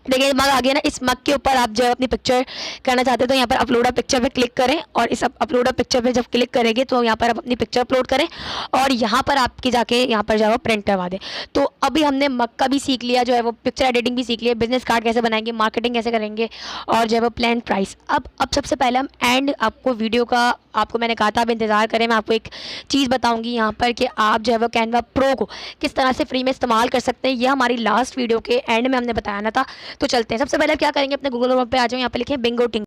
देखिए मग आ गया ना, इस मग के ऊपर आप जब अपनी पिक्चर करना चाहते हैं तो यहाँ पर अपलोड अ पिक्चर पे क्लिक करें और इस अपलोड अ पिक्चर पे जब क्लिक करेंगे तो यहाँ पर आप अपनी पिक्चर अपलोड करें और यहाँ पर आपकी जाके यहाँ पर जो है वो प्रिंट करवा दें। तो अभी हमने मग का भी सीख लिया, जो है वो पिक्चर एडिटिंग भी सीख लिया, बिजनेस कार्ड कैसे बनाएंगे, मार्केटिंग कैसे करेंगे और जो है वो प्लान प्राइस। अब सबसे पहले हम एंड आपको वीडियो का, आपको मैंने कहा था आप इंतज़ार करें, मैं आपको एक चीज़ बताऊँगी यहाँ पर कि आप जो है वो कैनवा प्रो को किस तरह से फ्री में इस्तेमाल कर सकते हैं। ये हमारी लास्ट वीडियो के एंड में हमने बताया था। तो चलते हैं, सबसे पहले आप क्या करेंगे, अपने गूगल क्रोम पे आ जाओ, यहाँ पे लिखें बिंगो टिंगो।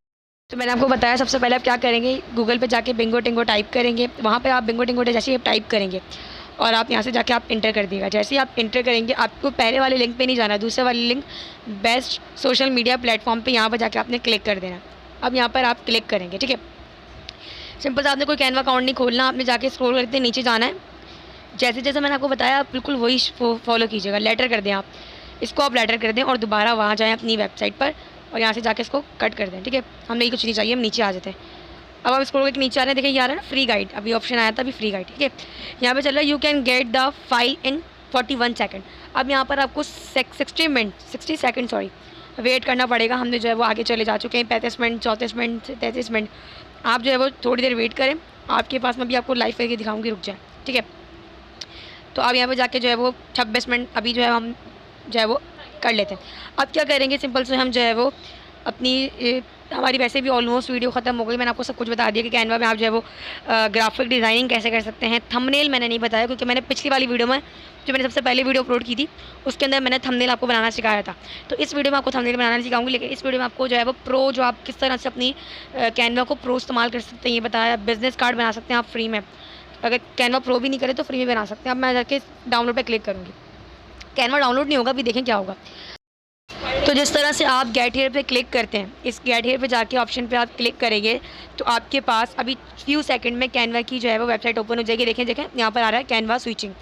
तो मैंने आपको बताया सबसे पहले आप क्या करेंगे, गूगल पे जाके बिंगो टिंगो टाइप करेंगे, वहाँ पे आप बिंगो टिंगो जैसे आप टाइप करेंगे और आप यहाँ से जाके आप इंटर कर दिएगा। जैसे ही आप इंटर करेंगे, आपको पहले वाले लिंक पे नहीं जाना, दूसरे वाले link best social media platform पे यहाँ पर जाके आपने क्लिक कर देना। अब यहाँ पर आप क्लिक करेंगे, ठीक है। सिंपल से आपने कोई कैनवा अकाउंट नहीं खोलना, आपने जाके स्क्रॉल करते नीचे जाना है। जैसे जैसे मैंने आपको बताया आप बिल्कुल वही फॉलो कीजिएगा। लेटर कर दें, आप इसको आप लेटर कर दें और दोबारा वहाँ जाएँ अपनी वेबसाइट पर और यहाँ से जाके इसको कट कर दें, ठीक है। हमें ये कुछ नहीं चाहिए, हम नीचे आ जाते हैं। अब आप स्क्रॉल करके नीचे आ रहे हैं, देखिए ये आ रहा है ना फ्री गाइड, अभी ऑप्शन आया था अभी फ्री गाइड, ठीक है। यहाँ पे चल रहा है you can get the file in 41 second. अब यहाँ पर आपको 60 सेकंड वेट करना पड़ेगा। हमने जो है वो आगे चले जा चुके हैं, 35 मिनट, 34 मिनट, 33 मिनट। आप जो है वो थोड़ी देर वेट करें, आपके पास मैं भी आपको लाइव करके दिखाऊँगी, रुक जाए, ठीक है। तो अब यहाँ पर जाके जो है वो 26 मिनट अभी जो है हम जो है वो कर लेते हैं। अब क्या करेंगे, सिंपल से हम जो है वो अपनी हमारी वैसे भी ऑलमोस्ट वीडियो ख़त्म हो गई, मैंने आपको सब कुछ बता दिया कि कैनवा में आप जो है वो ग्राफिक डिज़ाइनिंग कैसे कर सकते हैं। थंबनेल मैंने नहीं बताया क्योंकि मैंने पिछली वाली वीडियो में, जो मैंने सबसे पहले वीडियो अपलोड की थी, उसके अंदर मैंने थंबनेल आपको बनाना सिखाया था। तो इस वीडियो में आपको थंबनेल बनाना नहीं सिखाऊंगी, लेकिन इस वीडियो में आपको जो है वो प्रो, जो आप किस तरह से अपनी कैनवा को प्रो इस्तेमाल कर सकते हैं ये बताया। बिजनेस कार्ड बना सकते हैं आप फ्री में, अगर कैनवा प्रो भी नहीं करें तो फ्री में बना सकते हैं। अब मैं जाके डाउनलोड पर क्लिक करूँगी, कैनवा डाउनलोड नहीं होगा, अभी देखें क्या होगा। तो जिस तरह से आप गेट हियर पे क्लिक करते हैं, इस गेट हियर पे जाके ऑप्शन पे आप क्लिक करेंगे तो आपके पास अभी फ्यू सेकंड में कैनवा की जो है वो वेबसाइट ओपन हो जाएगी। देखें यहाँ पर आ रहा है कैनवा स्विचिंग।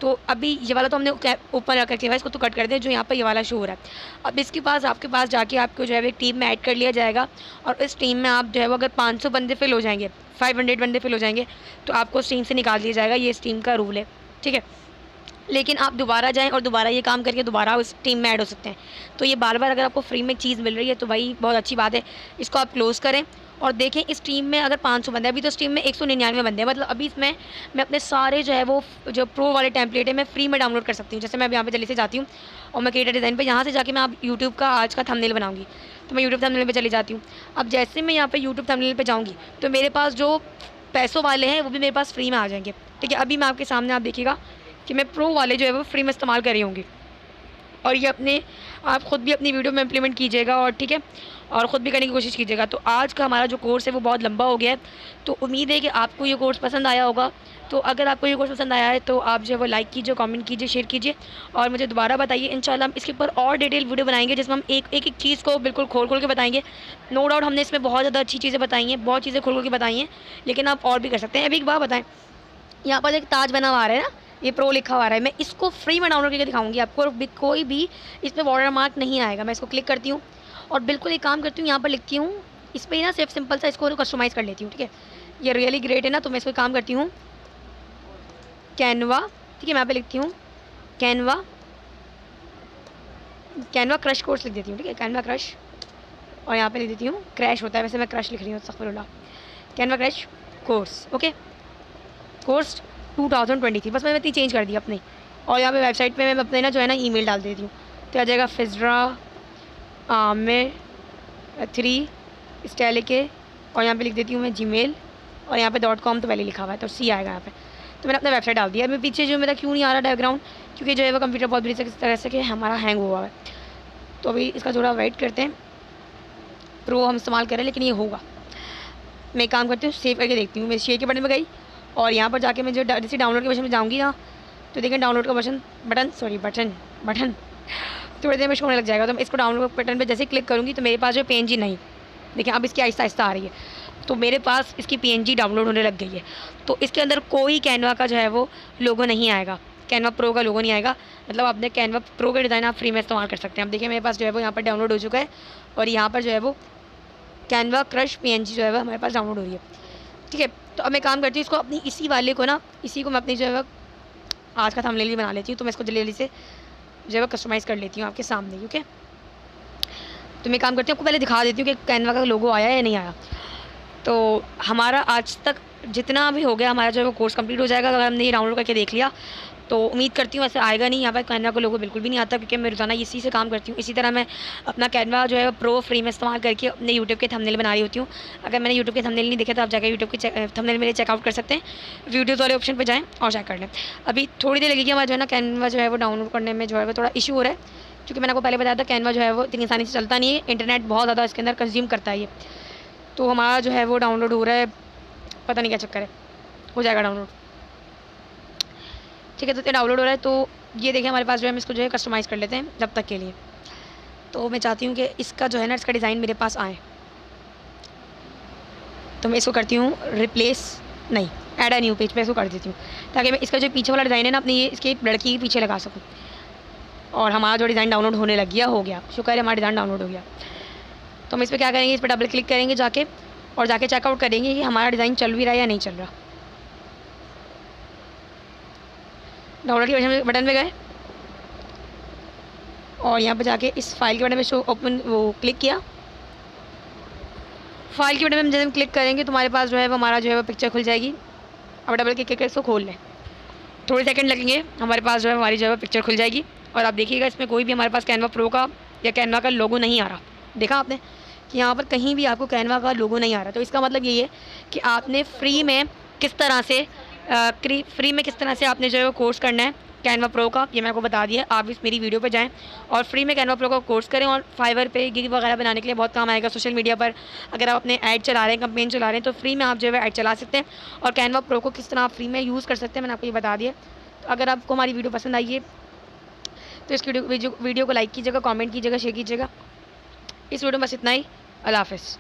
तो अभी ये वाला तो हमने ओपन रख रखा है, इसको तो कट कर दें, जो यहाँ पर ये वाला शो हो रहा है। अब इसके पास आपके पास जाके आपको जो है एक टीम में ऐड कर लिया जाएगा और इस टीम में आप जो है वो अगर 500 बंदे फिल हो जाएंगे, 500 बंदे फिल हो जाएंगे तो आपको इस टीम से निकाल दिया जाएगा। ये इस टीम का रूल है, ठीक है। लेकिन आप दोबारा जाएं और दोबारा ये काम करके दोबारा उस टीम में ऐड हो सकते हैं। तो ये बार बार अगर आपको फ्री में एक चीज़ मिल रही है तो भाई बहुत अच्छी बात है। इसको आप क्लोज़ करें और देखें इस टीम में अगर 500 बंदे, अभी तो इस टीम में 199 बंदे हैं, मतलब अभी इसमें मैं अपने सारे जो है वो जो प्रो वाले टेम्पलेट है मैं फ्री में डाउनलोड कर सकती हूँ। जैसे मैं अब यहाँ पे जल्दी से जाती हूँ और मैं क्रिएटर डिज़ाइन पे यहाँ से जाके मैं अब यूट्यूब का आज का थंबनेल बनाऊँगी, तो मैं यूट्यूब थंबनेल पे चली जाती हूँ। अब जैसे मैं यहाँ पे यूट्यूब थंबनेल पे जाऊँगी तो मेरे पास जो पैसों वाले हैं वो भी मेरे पास फ्री में आ जाएंगे, ठीक है। अभी मैं आपके सामने आप देखिएगा कि मैं प्रो वाले जो है वो फ्री में इस्तेमाल कर रही होंगी और ये अपने आप ख़ुद भी अपनी वीडियो में इम्प्लीमेंट कीजिएगा और ठीक है, और ख़ुद भी करने की कोशिश कीजिएगा। तो आज का हमारा जो कोर्स है वो बहुत लंबा हो गया है, तो उम्मीद है कि आपको ये कोर्स पसंद आया होगा। तो अगर आपको ये कोर्स पसंद आया है तो आप जो है वो लाइक कीजिए, कमेंट कीजिए, शेयर कीजिए और मुझे दोबारा बताइए। इंशाल्लाह हम इसके ऊपर और डिटेल वीडियो बनाएंगे जिसमें हम एक चीज़ को बिल्कुल खोल के बताएंगे। नो डाउट हमने इसमें बहुत ज़्यादा अच्छी चीज़ें बताई हैं, बहुत चीज़ें खोल के बताई हैं, लेकिन आप और भी कर सकते हैं। अभी एक बात बताएँ, यहाँ पर एक ताज बना हुआ आ रहा है ना, ये प्रो लिखा हुआ है, मैं इसको फ्री में डाउनलोड करके दिखाऊंगी आपको। कोई भी इस पर वाटर मार्क नहीं आएगा। मैं इसको क्लिक करती हूँ और बिल्कुल एक काम करती हूँ, यहाँ पर लिखती हूँ इस पर ना सिर्फ सिंपल सा इसको कस्टमाइज़ कर लेती हूँ, ठीक है। ये रियली ग्रेट है ना, तो मैं इसको काम करती हूँ कैनवा, ठीक है। मैं यहाँ पे लिखती हूँ कैनवा क्रश कोर्स लिख देती हूँ, ठीक है, कैनवा क्रश, और यहाँ पे लिख देती हूँ क्रैश होता है, वैसे मैं क्रश लिख रही हूँ, अस्तगफिरुल्लाह, Canva crush course, okay, course 2023, बस मैंने इतनी चेंज कर दी अपनी। और यहाँ पे वेबसाइट पे मैं अपने ना जो है ना ईमेल डाल देती हूँ, तो आ जाएगा फिजरा आमिर 3 स्टाइल के, और यहाँ पे लिख देती हूँ मैं जीमेल, और यहाँ पे .com तो पहले लिखा हुआ है तो सी आएगा यहाँ पे। तो मैंने अपना वेबसाइट डाल दिया। मैं पीछे जो मेरा क्यों नहीं आ रहा बैकग्राउंड, क्योंकि जो है वो कंप्यूटर बहुत बुरी तरह से कि हमारा हैंग हुआ है। तो अभी इसका थोड़ा वेट करते हैं, प्रो हम इस्तेमाल करें, लेकिन ये होगा। मैं काम करती हूँ, सेव करके देखती हूँ। मैं शेयर के बटन में गई और यहाँ पर जाके मैं जो जैसे डाउनलोड के बटन में जाऊँगी ना, तो देखें डाउनलोड का बटन थोड़ी देर में शो होने लग जाएगा। तो मैं इसको डाउनलोड बटन पे जैसे क्लिक करूँगी तो मेरे पास जो PNG नहीं, देखिए अब इसकी आहिस्ता आहिस्ता आ रही है, तो मेरे पास इसकी PNG डाउनलोड होने लग गई है। तो इसके अंदर कोई कैनवा का जो है वो लोगो नहीं आएगा, कैनवा प्रो का लोगो नहीं आएगा। मतलब अपने कैनवा प्रो का डिज़ाइन आप फ्री में इस्तेमाल कर सकते हैं। अब देखिए मेरे पास जो है वो यहाँ पर डाउनलोड हो चुका है और यहाँ पर जो है वो कैनवा क्रश PNG जो है वो हमारे पास डाउनलोड हो रही है। ठीक है, तो अब मैं काम करती हूँ, इसको अपनी इसी वाले को ना, इसी को मैं अपनी जो है वो आज का थंबनेल भी बना लेती हूँ। तो मैं इसको जल्दी जल्दी से जो है वो कस्टमाइज़ कर लेती हूँ आपके सामने। ओके, तो मैं काम करती हूँ, आपको पहले दिखा देती हूँ कि कैनवा का लोगो आया या नहीं आया। तो हमारा आज तक जितना भी हो गया हमारा जो है वो कोर्स कंप्लीट हो जाएगा अगर हमने ये डाउनलोड करके देख लिया। तो उम्मीद करती हूँ ऐसे आएगा नहीं, यहाँ पर कैनवा का लोगो बिल्कुल भी नहीं आता, क्योंकि मैं रोज़ाना इसी से काम करती हूँ। इसी तरह मैं अपना कैनवा जो है प्रो फ्री में इस्तेमाल करके अपने यूट्यूब के थंबनेल बना रही होती हूँ। अगर मैंने यूट्यूब के थंबनेल नहीं देखे तो आप जाकर यूट्यूब के थंबनेल मेरे चेकआउट कर सकते हैं, वीडियोज़ वाले ऑप्शन पर जाएँ और चेक कर लें। अभी थोड़ी देर लगेगी हमारा जो है ना कैनवा जो है वो डाउनलोड करने में जो है वो थोड़ा इशू हो रहा है, क्योंकि मैंने आपको पहले बताया था कैनवा जो है वो इतनी आसानी से चलता नहीं है, इंटरनेट बहुत ज़्यादा इसके अंदर कंज्यूम करता है ये। तो हमारा जो है वो डाउनलोड हो रहा है, पता नहीं क्या चक्कर है, हो जाएगा डाउनलोड। ठीक है, तो डाउनलोड हो रहा है। तो ये देखिए हमारे पास जो है हम इसको जो है कस्टमाइज़ कर लेते हैं जब तक के लिए। तो मैं चाहती हूँ कि इसका जो है ना, इसका डिज़ाइन मेरे पास आए, तो मैं इसको करती हूँ ऐड अ न्यू पेज पे इसको कर देती हूँ, ताकि मैं इसका जो पीछे वाला डिज़ाइन है ना अपनी, ये इसके लड़की के पीछे लगा सकूँ। और हमारा जो डिज़ाइन डाउनलोड होने लग गया, हो गया, शुक्र है हमारा डिज़ाइन डाउनलोड हो गया। तो हम इस पर क्या करेंगे, इस पर डबल क्लिक करेंगे जाके और जाके चेकआउट करेंगे कि हमारा डिज़ाइन चल भी रहा है या नहीं चल रहा। डाउनलोड के बटन में गए और यहाँ पे जाके इस फाइल के बटन में शो ओपन वो क्लिक किया। फाइल के बटन में जब हम क्लिक करेंगे तो हमारे पास जो है वो हमारा जो है वो पिक्चर खुल जाएगी। अब डबल क्लिक करके इसको खोल लें, थोड़े सेकंड लगेंगे, हमारे पास जो है हमारी जो है पिक्चर खुल जाएगी। और आप देखिएगा इसमें कोई भी हमारे पास कैनवा प्रो का या कैनवा का लोगो नहीं आ रहा। देखा आपने कि यहाँ पर कहीं भी आपको कैनवा का लोगो नहीं आ रहा। तो इसका मतलब यही है कि आपने फ्री में किस तरह से आपने जो है वो कोर्स करना है कैनवा प्रो का, ये मैंने आपको बता दिया। आप इस मेरी वीडियो पे जाएं और फ्री में कैनवा प्रो का कोर्स करें। और फाइवर पे गिग वगैरह बनाने के लिए बहुत काम आएगा। सोशल मीडिया पर अगर आप अपने ऐड चला रहे हैं, कैंपेन चला रहे हैं, तो फ्री में आप जो है ऐड चला सकते हैं। और कैनवा प्रो को किस तरह आप फ्री में यूज़ कर सकते हैं मैंने आपको ये बता दिया। तो अगर आपको हमारी वीडियो पसंद आई है तो इस वीडियो को लाइक कीजिएगा, कॉमेंट कीजिएगा, शेयर कीजिएगा। इस वीडियो में बस इतना ही। अल्लाह हाफ़िज़।